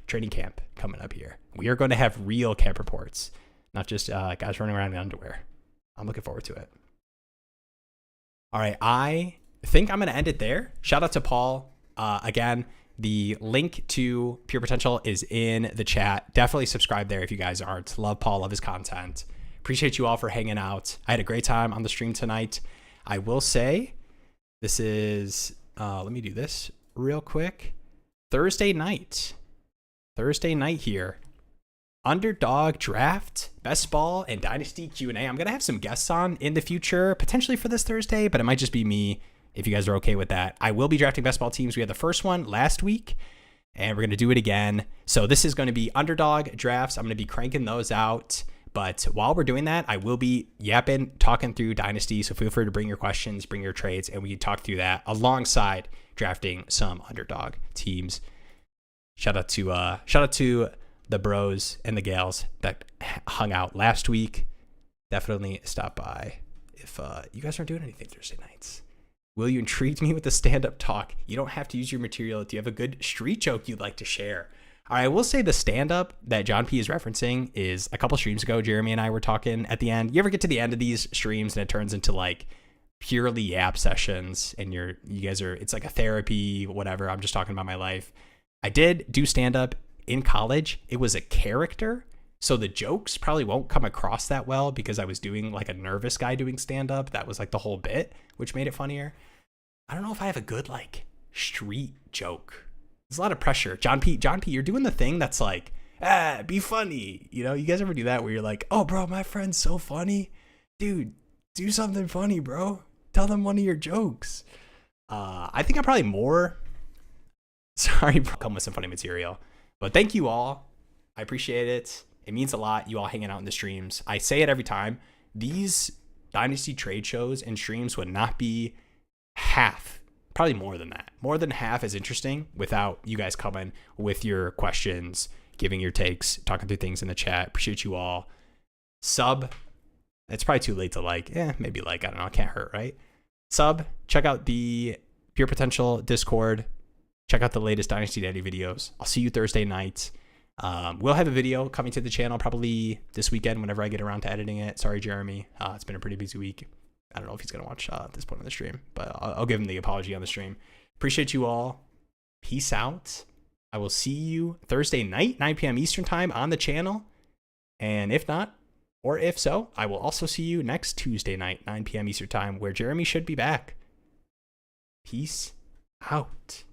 training camp coming up here. We are going to have real camp reports, not just guys running around in underwear. I'm looking forward to it. All right, I think I'm going to end it there. Shout out to Paul again. The link to Pure Potential is in the chat. Definitely subscribe there if you guys aren't. Love Paul, love his content. Appreciate you all for hanging out. I had a great time on the stream tonight. I will say this is, let me do this real quick. Thursday night here. Underdog draft, best ball, and dynasty Q&A. I'm going to have some guests on in the future, potentially for this Thursday, but it might just be me. If you guys are okay with that, I will be drafting best ball teams. We had the first one last week and we're going to do it again. So this is going to be underdog drafts. I'm going to be cranking those out But while we're doing that, I will be yapping, talking through Dynasty. So feel free to bring your questions, bring your trades, and we can talk through that alongside drafting some underdog teams. Shout out to the bros and the gals that hung out last week. Definitely stop by if you guys aren't doing anything Thursday nights. Will, you intrigued me with the stand-up talk. You don't have to use your material if you have a good street joke you'd like to share. All right, I will say the stand-up that John P is referencing is a couple streams ago. Jeremy and I were talking at the end. You ever get to the end of these streams and it turns into like purely yap sessions and you guys are, it's like a therapy, whatever. I'm just talking about my life. I did do stand-up in college. It was a character, so the jokes probably won't come across that well because I was doing like a nervous guy doing stand-up. That was like the whole bit, which made it funnier. I don't know if I have a good like street joke. There's a lot of pressure. John P, you're doing the thing that's like, be funny. You know, you guys ever do that where you're like, oh, bro, my friend's so funny. Dude, do something funny, bro. Tell them one of your jokes. I think I'm probably more. Sorry, bro. Come with some funny material. But thank you all. I appreciate it. It means a lot, you all hanging out in the streams. I say it every time. These Dynasty trade shows and streams would not be half, probably more than that. More than half as interesting without you guys coming with your questions, giving your takes, talking through things in the chat. Appreciate you all. Sub. It's probably too late to like. Maybe like, I don't know. It can't hurt, right? Sub. Check out the Pure Potential Discord. Check out the latest Dynasty Daddy videos. I'll see you Thursday night. We'll have a video coming to the channel probably this weekend whenever I get around to editing it. Sorry, Jeremy. It's been a pretty busy week. I don't know if he's going to watch at this point in the stream, but I'll give him the apology on the stream. Appreciate you all. Peace out. I will see you Thursday night, 9 p.m. Eastern time on the channel. And if not, or if so, I will also see you next Tuesday night, 9 p.m. Eastern time, where Jeremy should be back. Peace out.